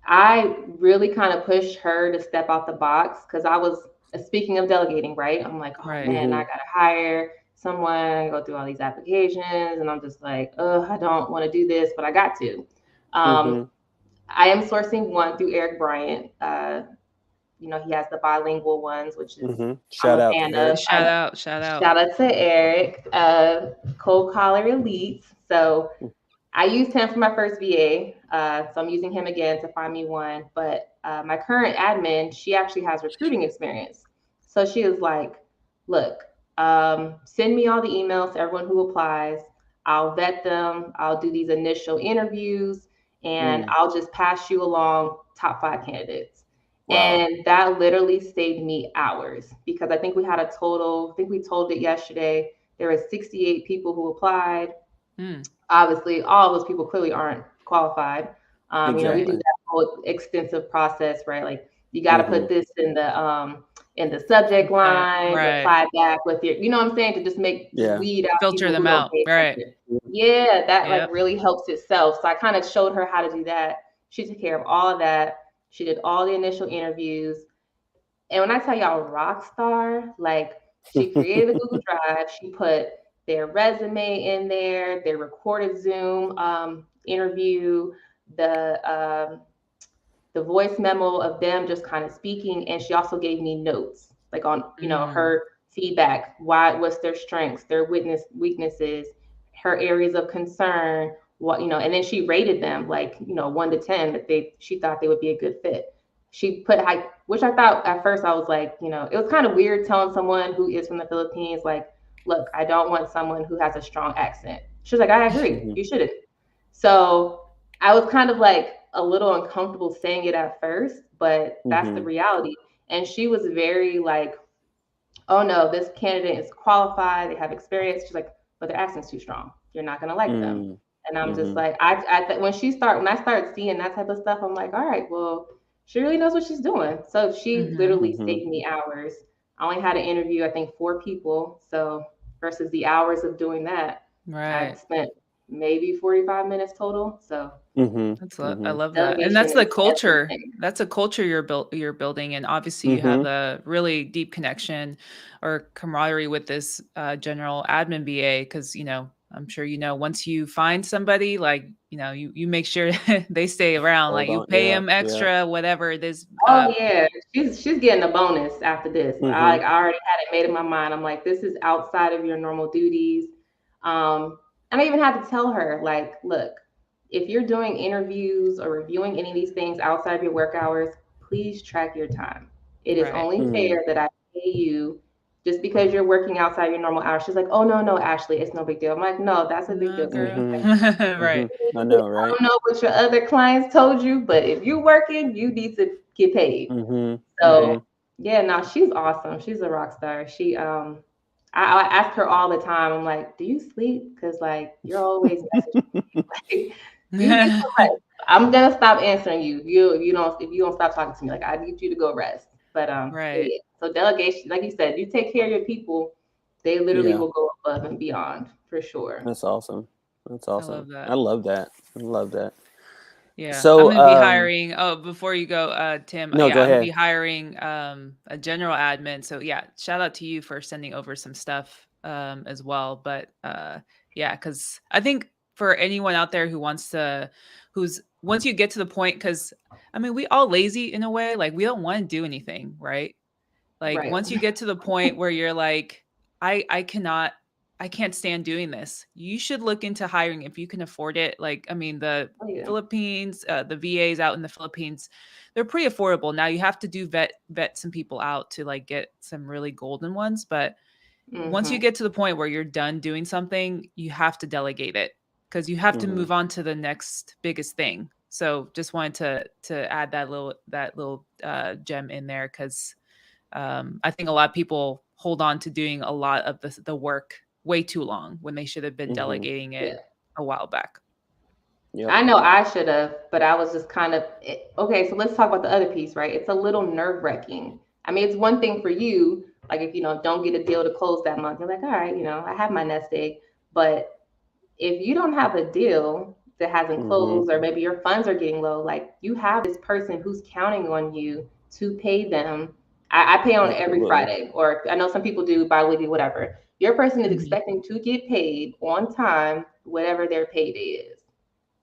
I really kind of pushed her to step out the box because I was speaking of delegating, right? I'm like, oh Right. man, I Mm-hmm. gotta hire someone, go through all these applications, and I'm just like, oh, I don't want to do this, but I got to. Um, Mm-hmm. I am sourcing one through Eric Bryant. He has the bilingual ones, which is Mm-hmm. I'm Shout a out to fan of. Eric. Shout out, shout out. Shout out to Eric, Cold Collar Elites. So I used him for my first VA, so I'm using him again to find me one. But my current admin, she actually has recruiting experience. So she is like, look, send me all the emails to everyone who applies. I'll vet them. I'll do these initial interviews, and Mm. I'll just pass you along top 5 candidates. Wow. And that literally saved me hours because I think we had a total, I think we told it yesterday, there were 68 people who applied. Mm, Obviously all of those people clearly aren't qualified. We right. do Exactly. that whole extensive process, right? Like you got to Mm-hmm. put this in the subject line, Right. reply back with your, you know what I'm saying, to just Yeah. weed out Filter people who them don't out. pay Right. attention. Yeah, that like Yep. really helps itself. So I kind of showed her how to do that. She took care of all of that. She did all the initial interviews. And when I tell y'all rock star, like she created a Google Drive, she put their resume in there, their recorded Zoom interview, the um, the voice memo of them just kind of speaking, and she also gave me notes like on Mm, her feedback, what's their strengths, their weaknesses, her areas of concern, and then she rated them like 1 to 10 that she thought they would be a good fit. She put high, which I thought at first I was like, it was kind of weird telling someone who is from the Philippines like, look, I don't want someone who has a strong accent. She was like, I agree, Mm-hmm. you shouldn't. So I was kind of like a little uncomfortable saying it at first, but that's the Mm-hmm. reality. And she was very like, oh no, this candidate is qualified, they have experience. She's like, but their accent's too strong. You're not gonna like them. And I'm just Mm-hmm. like, when I start seeing that type of stuff, I'm like, all right, well, she really knows what she's doing. So she hmm literally Mm-hmm. saved me hours. I only had to interview, I think, 4 people. So versus the hours of doing that, I Right. spent maybe 45 minutes total. So Mm-hmm. I Mm-hmm. love that. And delegation that's the is culture. everything. That's a culture you're building. And obviously you have Mm-hmm. a really deep connection or camaraderie with this general admin BA because I'm sure once you find somebody like you make sure they stay around, like Hold you on. pay Yeah. them Yeah. extra, whatever it is. Oh yeah, she's getting a bonus after this. Mm-hmm. I already had it made in my mind. I'm like, this is outside of your normal duties. And I even had to tell her, like, look, if you're doing interviews or reviewing any of these things outside of your work hours, please track your time. It is Right. only Mm-hmm. fair that I pay you just because you're working outside your normal hours. She's like, oh no, no, Ashley, it's no big deal. I'm like, no, that's a big No, deal to me. girl. Mm-hmm. Mm-hmm. Right. I know, I right? don't know what your other clients told you, but if you're working, you need to get paid. Mm-hmm. So Mm-hmm. yeah, no, she's awesome. She's a rock star. I ask her all the time. I'm like, do you sleep? Because like you're always messaging me. Like, you need to rest. I'm gonna stop answering you. If you don't stop talking to me, like I need you to go rest. But Right. yeah. So delegation, like you said, you take care of your people, they literally Yeah. will go above and beyond for sure. That's awesome. That's I love awesome. I that. love that. I love that. Yeah, I'm So, gonna be hiring. Oh, before you go, Tim. no, Yeah, go I'm gonna be ahead. hiring a general admin. So yeah, shout out to you for sending over some stuff as well. But yeah, because I think for anyone out there who wants to, once you get to the point, because I mean, we all lazy in a way, like we don't want to do anything, right? Like Right. once you get to the point where you're like, I can't stand doing this. You should look into hiring if you can afford it. Like, I mean, the Oh, yeah. Philippines, the VAs out in the Philippines, they're pretty affordable. Now you have to do vet some people out to like get some really golden ones. But once you Mhm. get to the point where you're done doing something, you have to delegate it because you have to Mhm. move on to the next biggest thing. So just wanted to add that little gem in there because I think a lot of people hold on to doing a lot of the work way too long when they should have been Mhm. delegating it Yeah. a while back. Yep. I know I should have, but I was just kind of okay. So let's talk about the other piece, right? It's a little nerve wracking. I mean, it's one thing for you, like if you know don't get a deal to close that month, you're like, all right, I have my nest egg. But if you don't have a deal that hasn't Mhm. closed, or maybe your funds are getting low, like you have this person who's counting on you to pay them. I pay on every Absolutely. Friday, or I know some people do bi-weekly, whatever. Your person is Mhm. expecting to get paid on time, whatever their payday is.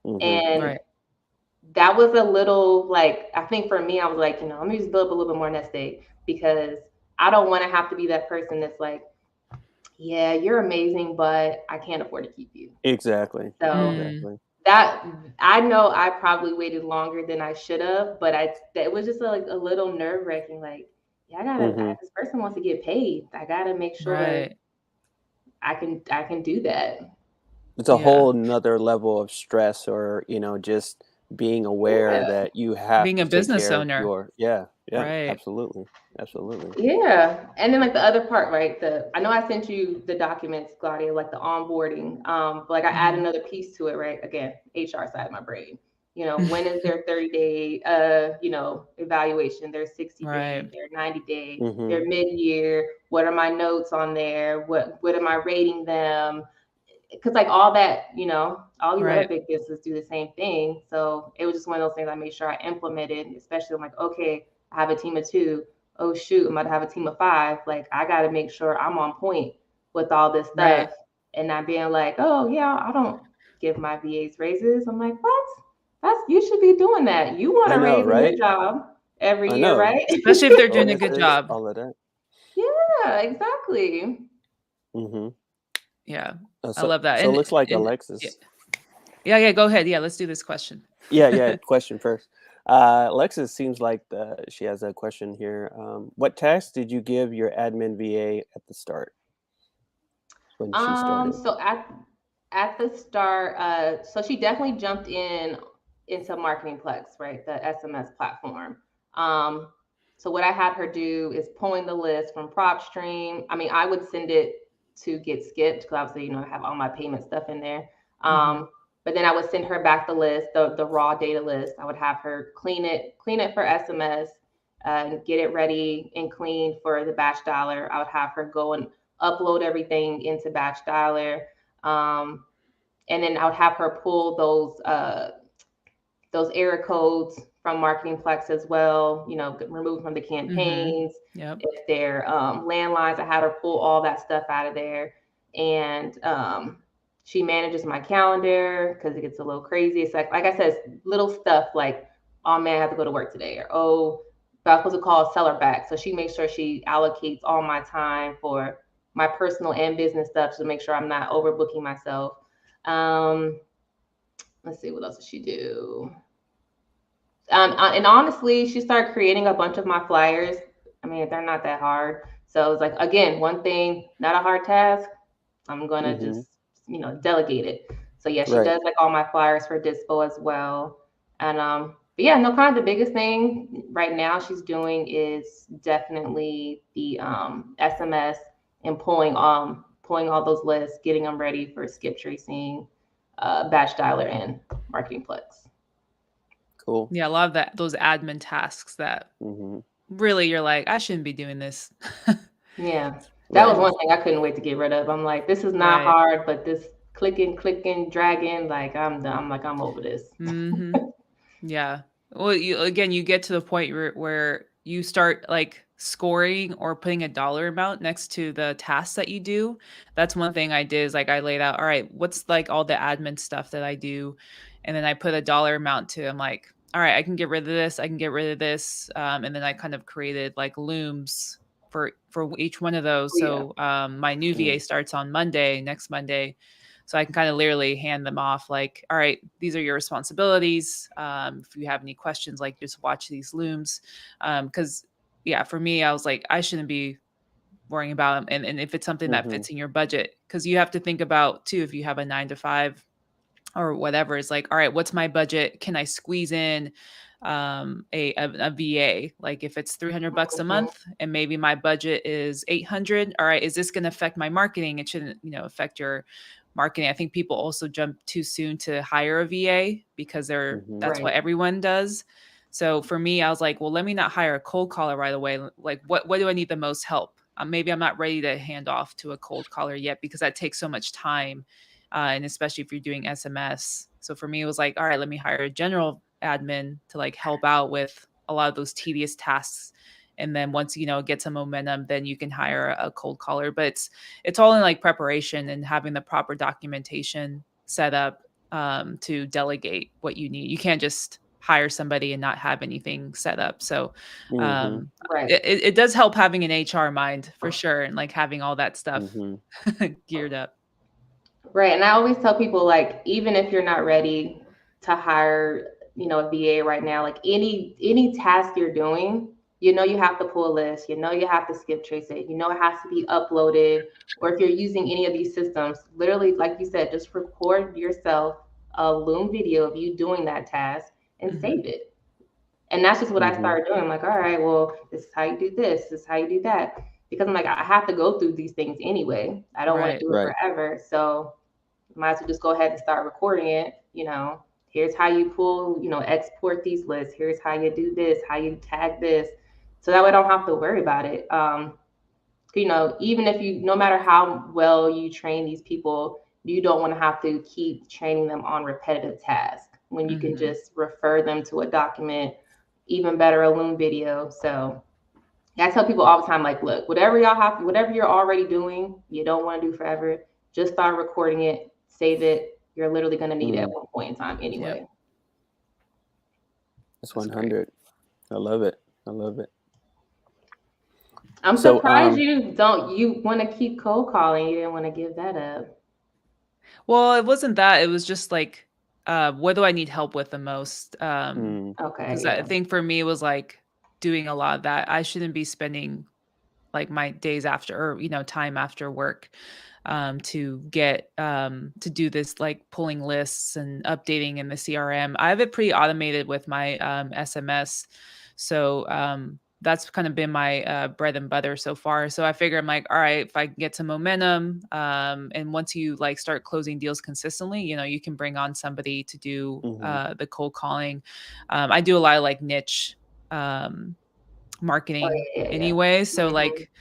Mhm. And Right. that was a little like, I think for me, I was like, let me just build up a little bit more nest egg because I don't want to have to be that person that's like, yeah, you're amazing, but I can't afford to keep you. Exactly. So Mm, Exactly. that I know I probably waited longer than I should have, but it was just like a little nerve wracking. Like, yeah, Mhm. this person wants to get paid. I gotta make sure right. I can do that. It's a Yeah. whole nother level of stress, or just being aware Yeah. that you have Being a to take business care of owner. your. Yeah. Yeah. Right. Absolutely. Absolutely. Yeah. And then like the other part, right? I know I sent you the documents, Gladia, like the onboarding. But like I add Mhm. another piece to it, right? Again, HR side of my brain. When is their 30-day evaluation, their 60-day, Right. their 90-day, Mhm. their mid-year, what are my notes on there? What am I rating them? Because like all that, all these other Right. big businesses do the same thing. So it was just one of those things I made sure I implemented, especially I'm like, okay, I have a team of two. Oh shoot, I'm about to have a team of five. Like I gotta make sure I'm on point with all this Right. stuff and not being like, oh yeah, I don't give my VAs raises. I'm like, what? You should be doing that. You want I a know, raise in your right? job every I year, know. right? Especially if they're doing a good Bonuses, job. all of that. Yeah, exactly. Mhm. Yeah. I So love that. so it looks like And yeah. Alexis. Yeah, go ahead. Yeah, let's do this question. Yeah, yeah. Question first. Alexis seems like she has a question here. What tasks did you give your admin VA at the start when she started? So at the start, so she definitely jumped into Marketingplex, right? The SMS platform. Um, so what I had her do is pulling the list from PropStream. I mean, I would send it to get skipped because obviously, I have all my payment stuff in there. Mhm. But then I would send her back the list, the raw data list. I would have her clean it for SMS, and get it ready and clean for the batch dialer. I would have her go and upload everything into batch dialer. Um, and then I would have her pull those error codes from Marketingplex as well, remove from the Mhm. campaigns. Yep. If they're landlines, I had her pull all that stuff out of there. And she manages my calendar because it gets a little crazy. It's like I said, it's little stuff like, oh man, I have to go to work today, or oh, but I was supposed to call a seller back. So she makes sure she allocates all my time for my personal and business stuff to make sure I'm not overbooking myself. Um, let's see, what else does she do? And honestly, she started creating a bunch of my flyers. I mean, they're not that hard. So it's like, again, one thing, not a hard task. I'm gonna Mhm. just, delegate it. So yeah, she Right. does like all my flyers for Dispo as well. And but yeah, no, kind of the biggest thing right now she's doing is definitely the SMS and pulling all those lists, getting them ready for skip tracing, batch dialer, and Marketingplex. Cool. Yeah, a lot of those admin tasks that Mhm. really you're like, I shouldn't be doing this. Yeah, that was Right. one thing I couldn't wait to get rid of. I'm like, this is not Right. hard, but this clicking, dragging, like I'm done. I'm like, I'm over this. Mhm. Yeah. Well, you get to the point where you start like scoring or putting a dollar amount next to the tasks that you do. That's one thing I did is like I laid out, all right, what's like all the admin stuff that I do? And then I put a dollar amount to, I'm like, all right, I can get rid of this. I can get rid of this. And then I kind of created like looms for each one of those. Yeah. So my new VA starts on Monday, next Monday. So I can kind of literally hand them off like, all right, these are your responsibilities. If you have any questions, like just watch these looms. Because yeah, for me, I was like, I shouldn't be worrying about them. And if it's something that fits in your budget, because you have to think about too, if you have a 9 to 5 or whatever, it's like, all right, what's my budget? Can I squeeze in a VA? Like if it's $300 a month and maybe my budget is 800, all right, is this going to affect my marketing? It shouldn't, affect your marketing. I think people also jump too soon to hire a VA because that's what Right. everyone does. So for me, I was like, well, let me not hire a cold caller right away. Like what do I need the most help? Maybe I'm not ready to hand off to a cold caller yet because that takes so much time. And especially if you're doing SMS. So for me, it was like, all right, let me hire a general admin to like help out with a lot of those tedious tasks. And then once, it gets some momentum, then you can hire a cold caller. But it's all in like preparation and having the proper documentation set up to delegate what you need. You can't just hire somebody and not have anything set up. So Right. it does help having an HR mind for sure. And like having all that stuff geared up. Right. And I always tell people, like, even if you're not ready to hire, a VA right now, like any task you're doing, you have to pull a list, you have to skip trace it, it has to be uploaded. Or if you're using any of these systems, literally, like you said, just record yourself a Loom video of you doing that task and save it. And that's just what I started doing. I'm like, all right, well, this is how you do this is how you do that. Because I'm like, I have to go through these things anyway. I don't want to do it forever. So might as well just go ahead and start recording it. Here's how you pull, export these lists. Here's how you do this, how you tag this. So that way I don't have to worry about it. Even if no matter how well you train these people, you don't want to have to keep training them on repetitive tasks when you can just refer them to a document, even better, a Loom video. So I tell people all the time, like, look, whatever you're already doing, you don't want to do forever, just start recording it, save it. You're literally going to need it at one point in time anyway. Yep. That's 100. I love it. I'm surprised you want to keep cold calling. You didn't want to give that up. Well, it wasn't that. It was just like, what do I need help with the most? Okay. Because I think for me, it was like doing a lot of that. I shouldn't be spending like my days after, or, time after work to get to do this, like pulling lists and updating in the CRM. I have it pretty automated with my SMS. So that's kind of been my bread and butter so far. So I figure I'm like, all right, if I can get some momentum, and once you like start closing deals consistently, you can bring on somebody to do the cold calling. I do a lot of like niche marketing anyway. So like,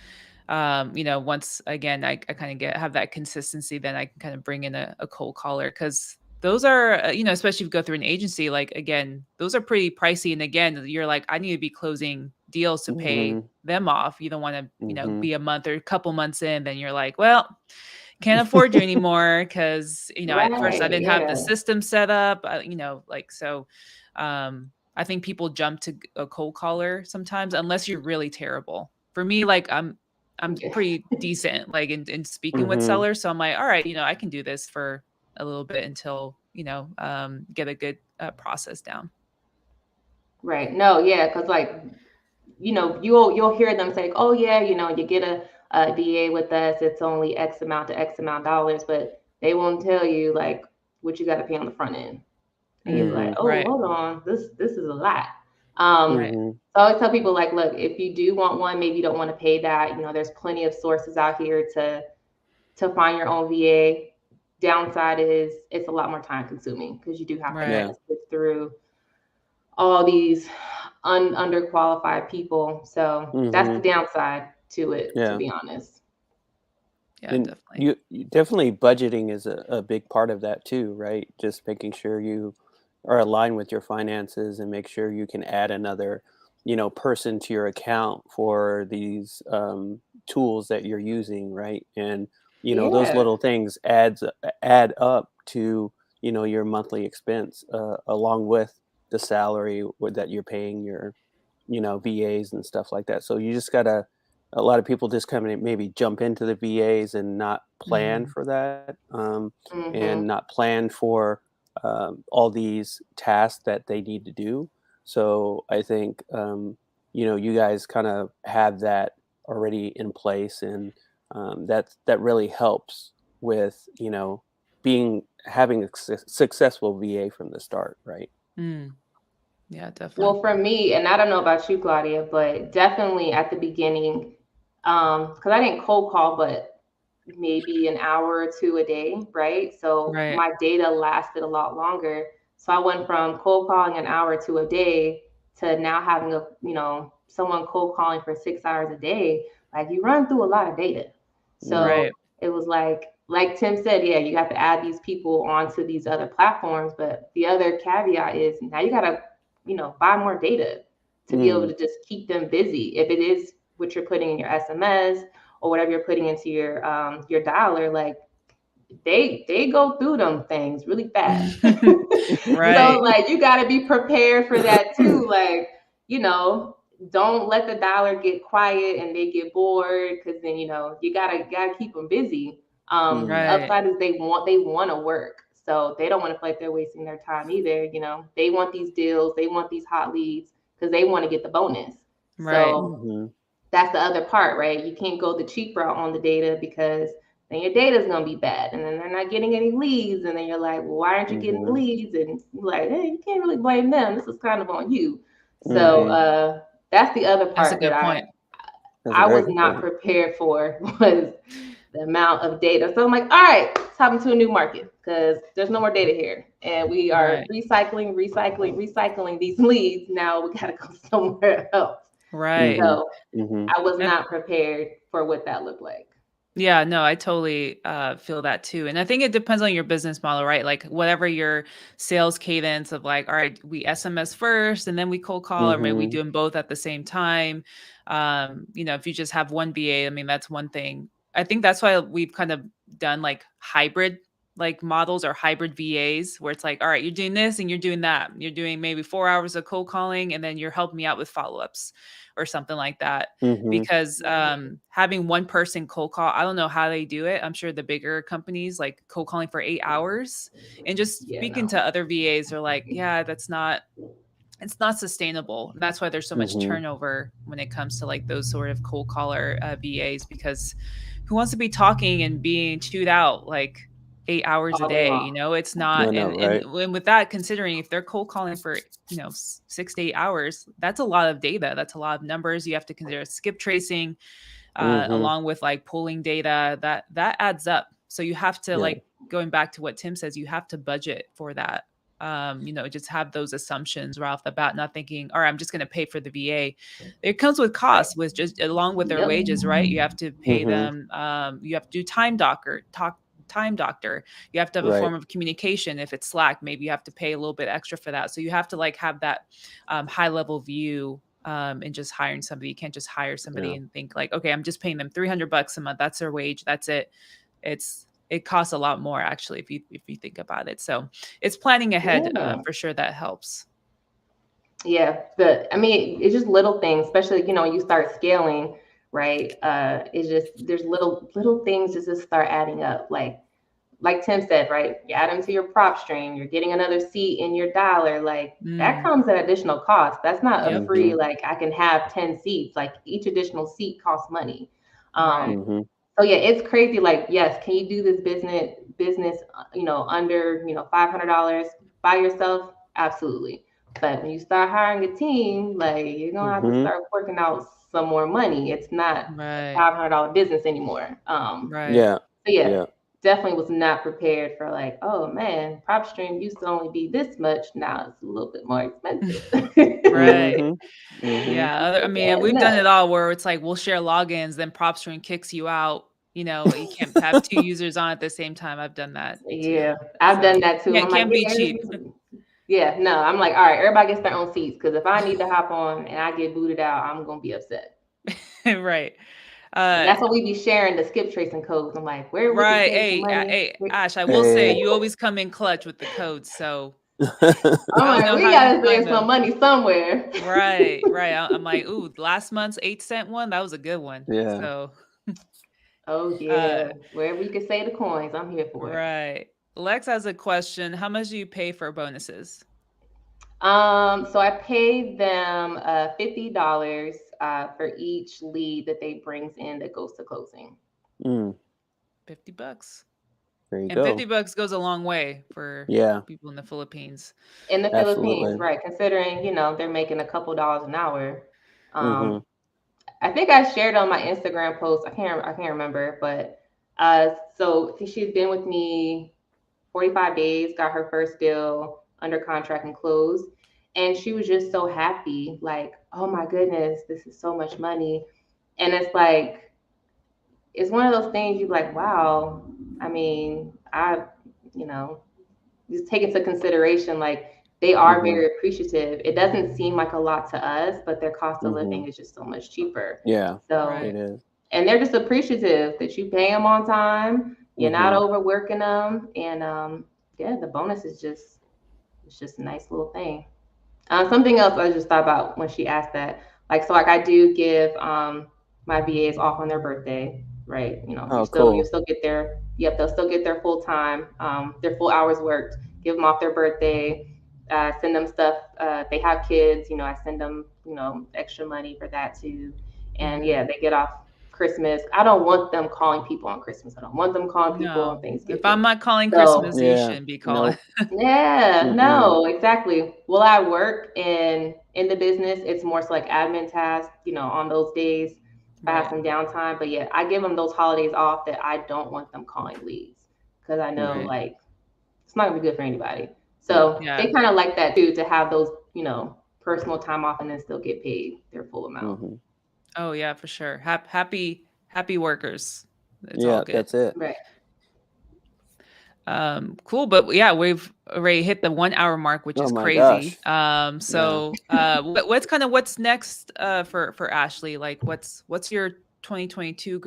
once again, I kind of have that consistency, then I can kind of bring in a cold caller. Cause those are, especially if you go through an agency, like, again, those are pretty pricey. And again, you're like, I need to be closing deals to pay them off. You don't want to, be a month or a couple months in, then you're like, well, can't afford you anymore. Cause, at first I didn't have the system set up, so, I think people jump to a cold caller sometimes, unless you're really terrible. For me, like I'm pretty decent, like in speaking with sellers. So I'm like, all right, I can do this for a little bit until, get a good process down. Right. No, yeah. Cause like, you'll hear them say, oh yeah, you get a DA with us, it's only X amount to X amount dollars, but they won't tell you like what you got to pay on the front end. And you're like, oh, hold on, this is a lot. So I always tell people, like, look, if you do want one, maybe you don't want to pay that. There's plenty of sources out here to find your own VA. Downside is it's a lot more time consuming because you do have to sift through all these underqualified people. So that's the downside to it, to be honest. Yeah, and definitely. You definitely budgeting is a big part of that too, right? Just making sure you are aligned with your finances and make sure you can add another person to your account for these tools that you're using, right? And those Yeah. little things add up to your monthly expense, along with the salary that you're paying your VAs and stuff like that. So you just gotta. A lot of people just come in and maybe jump into the VAs and not plan Mhm. for that, and Mm-hmm. not plan for all these tasks that they need to do. So I think you guys kind of have that already in place, and that really helps with being having a successful VA from the start, right? Mm. Yeah, definitely. Well, for me, and I don't know about you, Gladia, but definitely at the beginning, because I didn't cold call, but maybe an hour or two a day, right? So Right. my data lasted a lot longer. So I went from cold calling an hour to a day to now having someone cold calling for 6 hours a day. Like you run through a lot of data. Mm, So Right. it was like Tim said, yeah, you got to add these people onto these other platforms. But the other caveat is now you got to, buy more data to be able mm, to just keep them busy. If it is what you're putting in your SMS or whatever you're putting into your dialer, like they go through them things really fast. So Right. like you got to be prepared for that too. Like you know, don't let the dialer get quiet and they get bored because then you gotta keep them busy. The mm, Right. upside is they want to work, so they don't want to feel like they're wasting their time either. They want these deals, they want these hot leads because they want to get the bonus. Right. So mhm, that's the other part, right? You can't go the cheap route on the data because then your data is going to be bad and then they're not getting any leads. And then you're like, well, why aren't you getting the mhm, leads? And you're like, hey, you can't really blame them. This is kind of on you. So mhm. that's the other That's a part that good I, point. That's a I very was good not point. prepared for was the amount of data. So I'm like, all right, it's happening to a new market because there's no more data here. And we are Right. recycling these leads. Now we got to go somewhere else. Right. Mhm, So mhm, I was And not prepared for what that looked like. yeah, no, I totally feel that too. And I think it depends on your business model, right? Like whatever your sales cadence of like, all right, we SMS first and then we cold call, or maybe we mhm, do them both at the same time. If you just have one BA, I mean, that's one thing. I think that's why we've kind of done like hybrid like models or hybrid VAs where it's like, all right, you're doing this and you're doing that. You're doing maybe 4 hours of cold calling and then you're helping me out with follow-ups or something like that mhm, because Mhm. having one person cold call, I don't know how they do it. I'm sure the bigger companies like cold calling for 8 hours and just Yeah, speaking no. to other VAs are like, yeah, it's not sustainable. And that's why there's so much mhm. turnover when it comes to like those sort of cold caller VAs because who wants to be talking and being chewed out like 8 hours a All day day? long. It's I not. know, And with that, considering if they're cold calling for 6 to 8 hours, that's a lot of data. That's a lot of numbers. You have to consider skip tracing mhm, along with like pulling data. That adds up. So you have to yeah, like going back to what Tim says, you have to budget for that. Just have those assumptions right off the bat, not thinking, all right, I'm just going to pay for the VA. It comes with Right. costs, with just along with their Yep. wages, right? You have to pay mhm, them. You have to do time doctor. You have to have a right, form of communication. If it's Slack, maybe you have to pay a little bit extra for that. So you have to like have that high level view and just hiring somebody. You can't just hire somebody yeah, and think like, okay, I'm just paying them $300 a month. That's their wage. That's it. It costs a lot more actually if you think about it. So it's planning ahead Yeah. for sure that helps. Yeah. I mean, it's just little things, especially, when you start scaling, right? It's just there's little things that just start adding up. Like Tim said, right? You add them to your prop stream, you're getting another seat in your dollar. Like that Mm, comes at additional cost. That's not a yep. free, mhm, like I can have 10 seats. Like each additional seat costs money. Right. mhm, So yeah, it's crazy. Like, yes, can you do this business, under, $500 by yourself? Absolutely. But when you start hiring a team, like you're gonna have to mhm, start working out some more money. It's not a Right. $500 business anymore. Right. yeah, So yeah, yeah, definitely was not prepared for like, oh man, prop stream used to only be this much. Now it's a little bit more expensive. Right. mhm, mhm, Yeah. I mean, Yeah, we've done no. it all where it's like we'll share logins, then PropStream kicks you out. You can't have two users on at the same time. I've done that too. Yeah, I've So done that too. yeah, I'm it like, can be yeah, cheap. Yeah, no, I'm like, all right, everybody gets their own seats. Because if I need to hop on and I get booted out, I'm going to be upset. Right. And that's what we be sharing, the skip tracing codes. I'm like, where we can Right. save some money. Hey, Ash, I will say you always come in clutch with the codes. So I'm I don't like, know we how got you to find save some them. money somewhere. Right. I'm like, ooh, last month's 8-cent one, that was a good one. Yeah. So Oh, yeah. Wherever you can save the coins, I'm here for it. right. Lex has a question. How much do you pay for bonuses? So I pay them $50 for each lead that they brings in that goes to closing. Mm, $50. there you And go. $50 goes a long way for Yeah, people in the Philippines. In the absolutely. Philippines, right? Considering, they're making a couple dollars an hour. Mm-hmm. I think I shared on my Instagram post. I can't remember, but so she's been with me 45 days, got her first deal under contract and closed. And she was just so happy, like, oh my goodness, this is so much money. And it's like, it's one of those things you're like, wow. I mean, just take into consideration, like, they are Mm-hmm. very appreciative. It doesn't seem like a lot to us, but their cost of Mm-hmm. living is just so much cheaper. Yeah, So, Right. it is. and they're just appreciative that you pay them on time. You're not Mm-hmm. overworking them. And yeah, the bonus is it's just a nice little thing. Something else I just thought about when she asked that, like, so like I do give my VAs off on their birthday, right? Oh, cool. You'll still get they'll still get their full time, their full hours worked. Give them off their birthday, send them stuff. They have kids, I send them, extra money for that too. And yeah, they get off Christmas. I don't want them calling people on Christmas. I don't want them calling people on No. Thanksgiving. If I'm not calling So Christmas, you Yeah. shouldn't be calling. Nope. yeah, Mm-mm. no, exactly. Will I work in the business? It's more so like admin tasks, on those days if I have Right. some downtime. But yeah, I give them those holidays off that I don't want them calling leads because I know Right. like it's not gonna be good for anybody. So Yeah. they kind of like that too, to have those, personal time off and then still get paid their full amount. Mm-hmm. Oh yeah, for sure. Happy workers. It's Yeah, all good. that's it. Right. Cool, but yeah, we've already hit the 1 hour mark, which Oh is my crazy. gosh. So what's next for Ashley? Like what's your 2022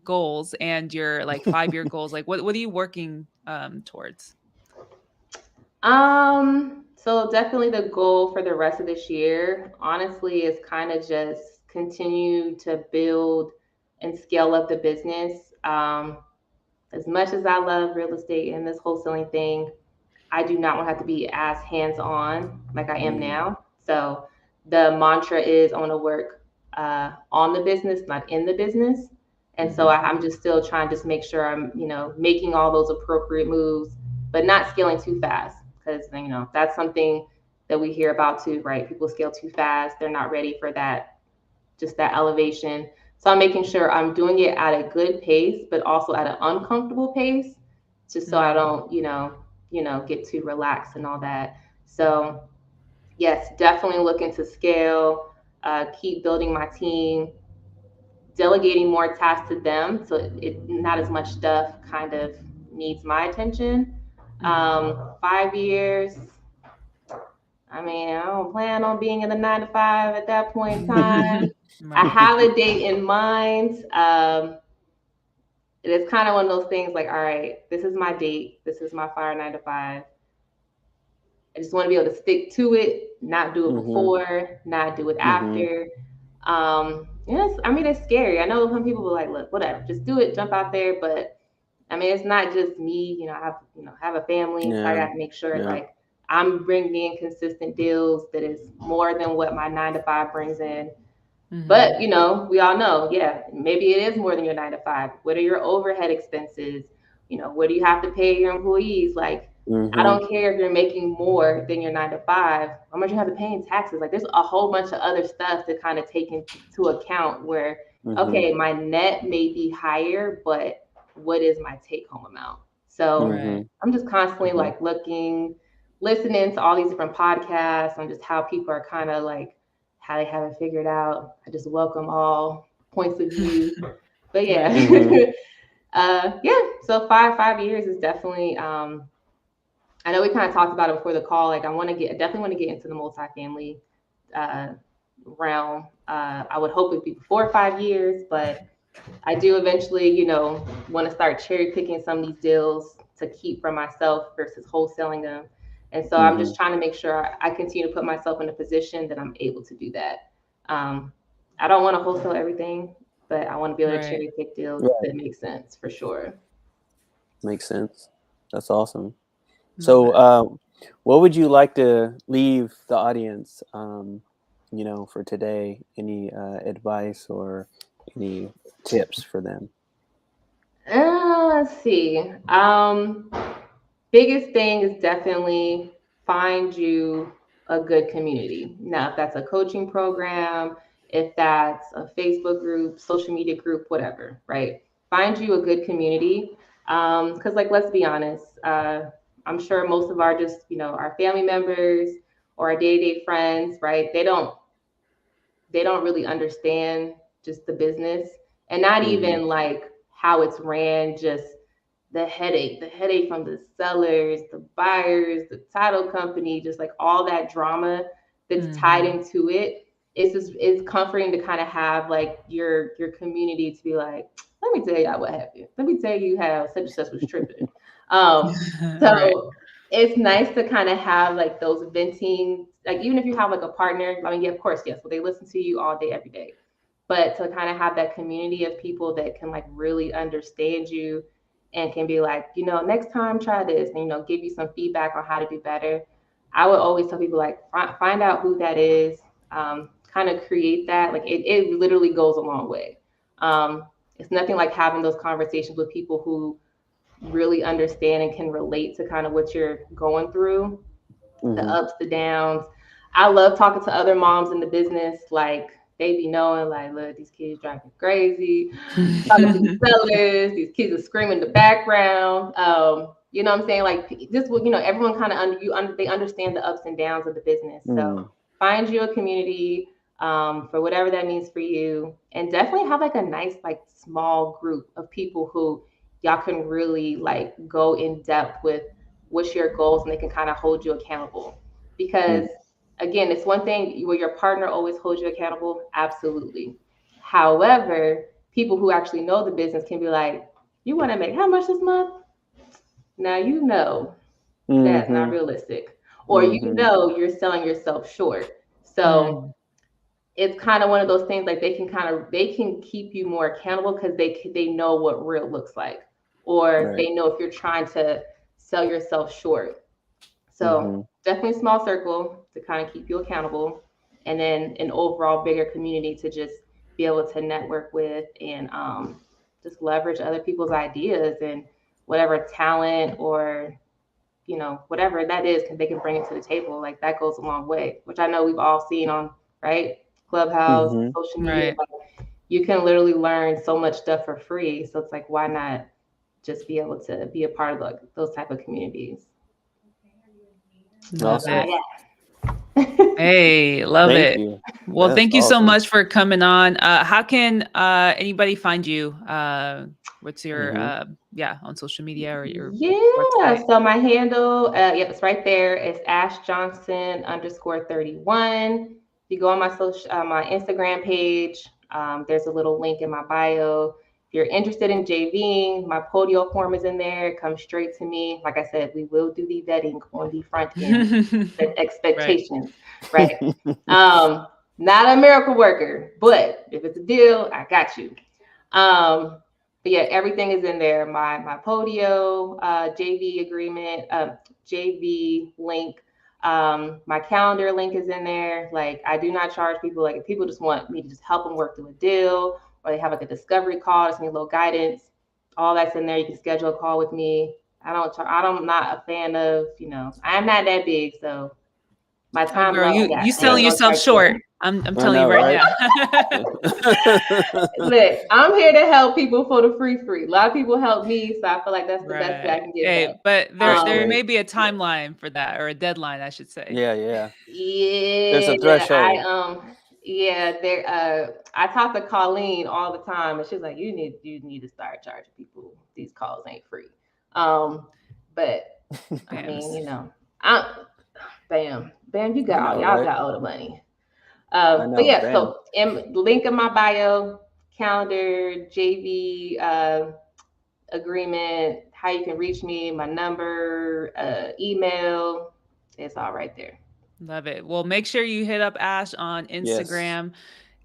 goals and your like 5-year goals? Like what are you working towards? So definitely the goal for the rest of this year, honestly, is kind of just continue to build and scale up the business. As much as I love real estate and this wholesaling thing, I do not want to have to be as hands-on like I am Mm-hmm. now. So the mantra is I want to work on the business, not in the business. And so I'm just still trying to just make sure I'm, making all those appropriate moves, but not scaling too fast. Because, that's something that we hear about too, right? People scale too fast. They're not ready for that, just that elevation. So I'm making sure I'm doing it at a good pace, but also at an uncomfortable pace, just so I don't, get too relaxed and all that. So yes, definitely looking to scale, keep building my team, delegating more tasks to them, so it not as much stuff kind of needs my attention. 5 years. I mean, I don't plan on being in the 9 to 5 at that point in time. I Right. have a date in mind. It's kind of one of those things like, all right, this is my date. This is my fire 9 to 5. I just want to be able to stick to it, not do it before, not do it after. Yes, I mean, it's scary. I know some people will like, look, whatever, just do it, jump out there. But I mean, it's not just me. I have a family, so I got to make sure like I'm bringing in consistent deals that is more than what my 9 to 5 brings in. But we all know, yeah, maybe it is more than your 9 to 5. What are your overhead expenses? What do you have to pay your employees? Like, I don't care if you're making more than your 9 to 5. How much you have to pay in taxes? Like, there's a whole bunch of other stuff to kind of take into account. Where okay, my net may be higher, but what is my take home amount? So I'm just constantly like looking, listening to all these different podcasts on just how people are kind of like, how they have it figured out. I just welcome all points of view. But yeah, yeah. So 5 years is definitely I know we kind of talked about it before the call. Like, definitely want to get into the multifamily realm. I would hope it'd be 4 or 5 years, but I do eventually, want to start cherry picking some of these deals to keep for myself versus wholesaling them. And so I'm just trying to make sure I continue to put myself in a position that I'm able to do that. I don't want to wholesale everything, but I want to be able to cherry pick deals that make sense for sure. Makes sense. That's awesome. So, what would you like to leave the audience, for today? Any advice or any tips for them? Let's see. Biggest thing is definitely find you a good community. Now, if that's a coaching program, if that's a Facebook group, social media group, whatever, right? Find you a good community. Because, like, let's be honest, I'm sure most of our our family members or our day-to-day friends, right? They don't really understand just the business, and not even like how it's ran, just the headache from the sellers, the buyers, the title company, just like all that drama that's tied into it. It's comforting to kind of have like your community to be like, let me tell you what happened. Let me tell you how such and such was tripping. So it's nice to kind of have like those venting, like even if you have like a partner, I mean, yeah, of course, yes, well, they listen to you all day, every day. But to kind of have that community of people that can like really understand you and can be like, next time try this, and give you some feedback on how to do better. I would always tell people like find out who that is, kind of create that. Like it literally goes a long way. It's nothing like having those conversations with people who really understand and can relate to kind of what you're going through, the ups, the downs. I love talking to other moms in the business. Like they be knowing, like, look, these kids drive me crazy. Talking to the sellers, these kids are screaming in the background. You know what I'm saying? Like this will, everyone kind of they understand the ups and downs of the business. So find you a community for whatever that means for you, and definitely have like a nice, like small group of people who y'all can really like go in depth with what's your goals, and they can kind of hold you accountable. Because again, it's one thing where your partner always holds you accountable, absolutely. However, people who actually know the business can be like, you want to make how much this month? Now that's not realistic. Or you're selling yourself short. So it's kind of one of those things, like they can keep you more accountable because they know what real looks like, or they know if you're trying to sell yourself short. So definitely a small circle to kind of keep you accountable, and then an overall bigger community to just be able to network with, and just leverage other people's ideas and whatever talent or whatever that is, they can bring it to the table. Like that goes a long way, which I know we've all seen on Clubhouse, social media. Like, you can literally learn so much stuff for free. So it's like, why not just be able to be a part of like those type of communities? Love it. Hey, love it. You. Well, thank you so much for coming on. How can anybody find you? What's your on social media or your website? So my handle, it's right there. It's ashjohnson_31. If you go on my my Instagram page, there's a little link in my bio. If you're interested in JVing, my Podio form is in there. Come straight to me. Like I said, we will do the vetting on the front end. Expectations, right? Not a miracle worker, but if it's a deal, I got you. But yeah, everything is in there. My Podio JV agreement, JV link. My calendar link is in there. Like, I do not charge people. Like, if people just want me to just help them work through a deal, or they have like a discovery call, just need a little guidance, all that's in there. You can schedule a call with me. I'm not a fan of, I'm not that big, so my time. Girl, you selling yourself short. I'm telling you right now. Look, I'm here to help people for the free. A lot of people help me, so I feel like that's the best way I can get back. But there may be a timeline for that, or a deadline, I should say. Yeah. There's a threshold. I talk to Colleen all the time, and she's like, you need to start charging people. These calls ain't free. But I mean, Bams. you know, bam, bam, I know, y'all right? got all the money. I But know, yeah, bam. so link in my bio, calendar, JV agreement, how you can reach me, my number, email, it's all right there. Love it. Well, make sure you hit up Ash on Yes. Instagram.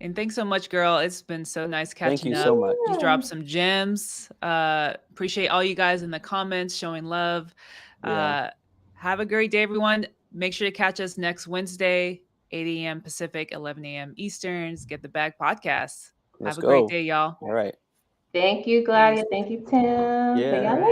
And thanks so much, girl. It's been so nice Thank catching you up. so much. You dropped some gems. Appreciate all you guys in the comments showing love. Yeah. Have a great day, everyone. Make sure to catch us next Wednesday, 8 a.m. Pacific, 11 a.m. Easterns. Get the Bag podcast. Let's Have a great go. day, y'all. All right. Thank you, Peace. Gladia. Thank you, Tim. See Yeah. y'all All later. right.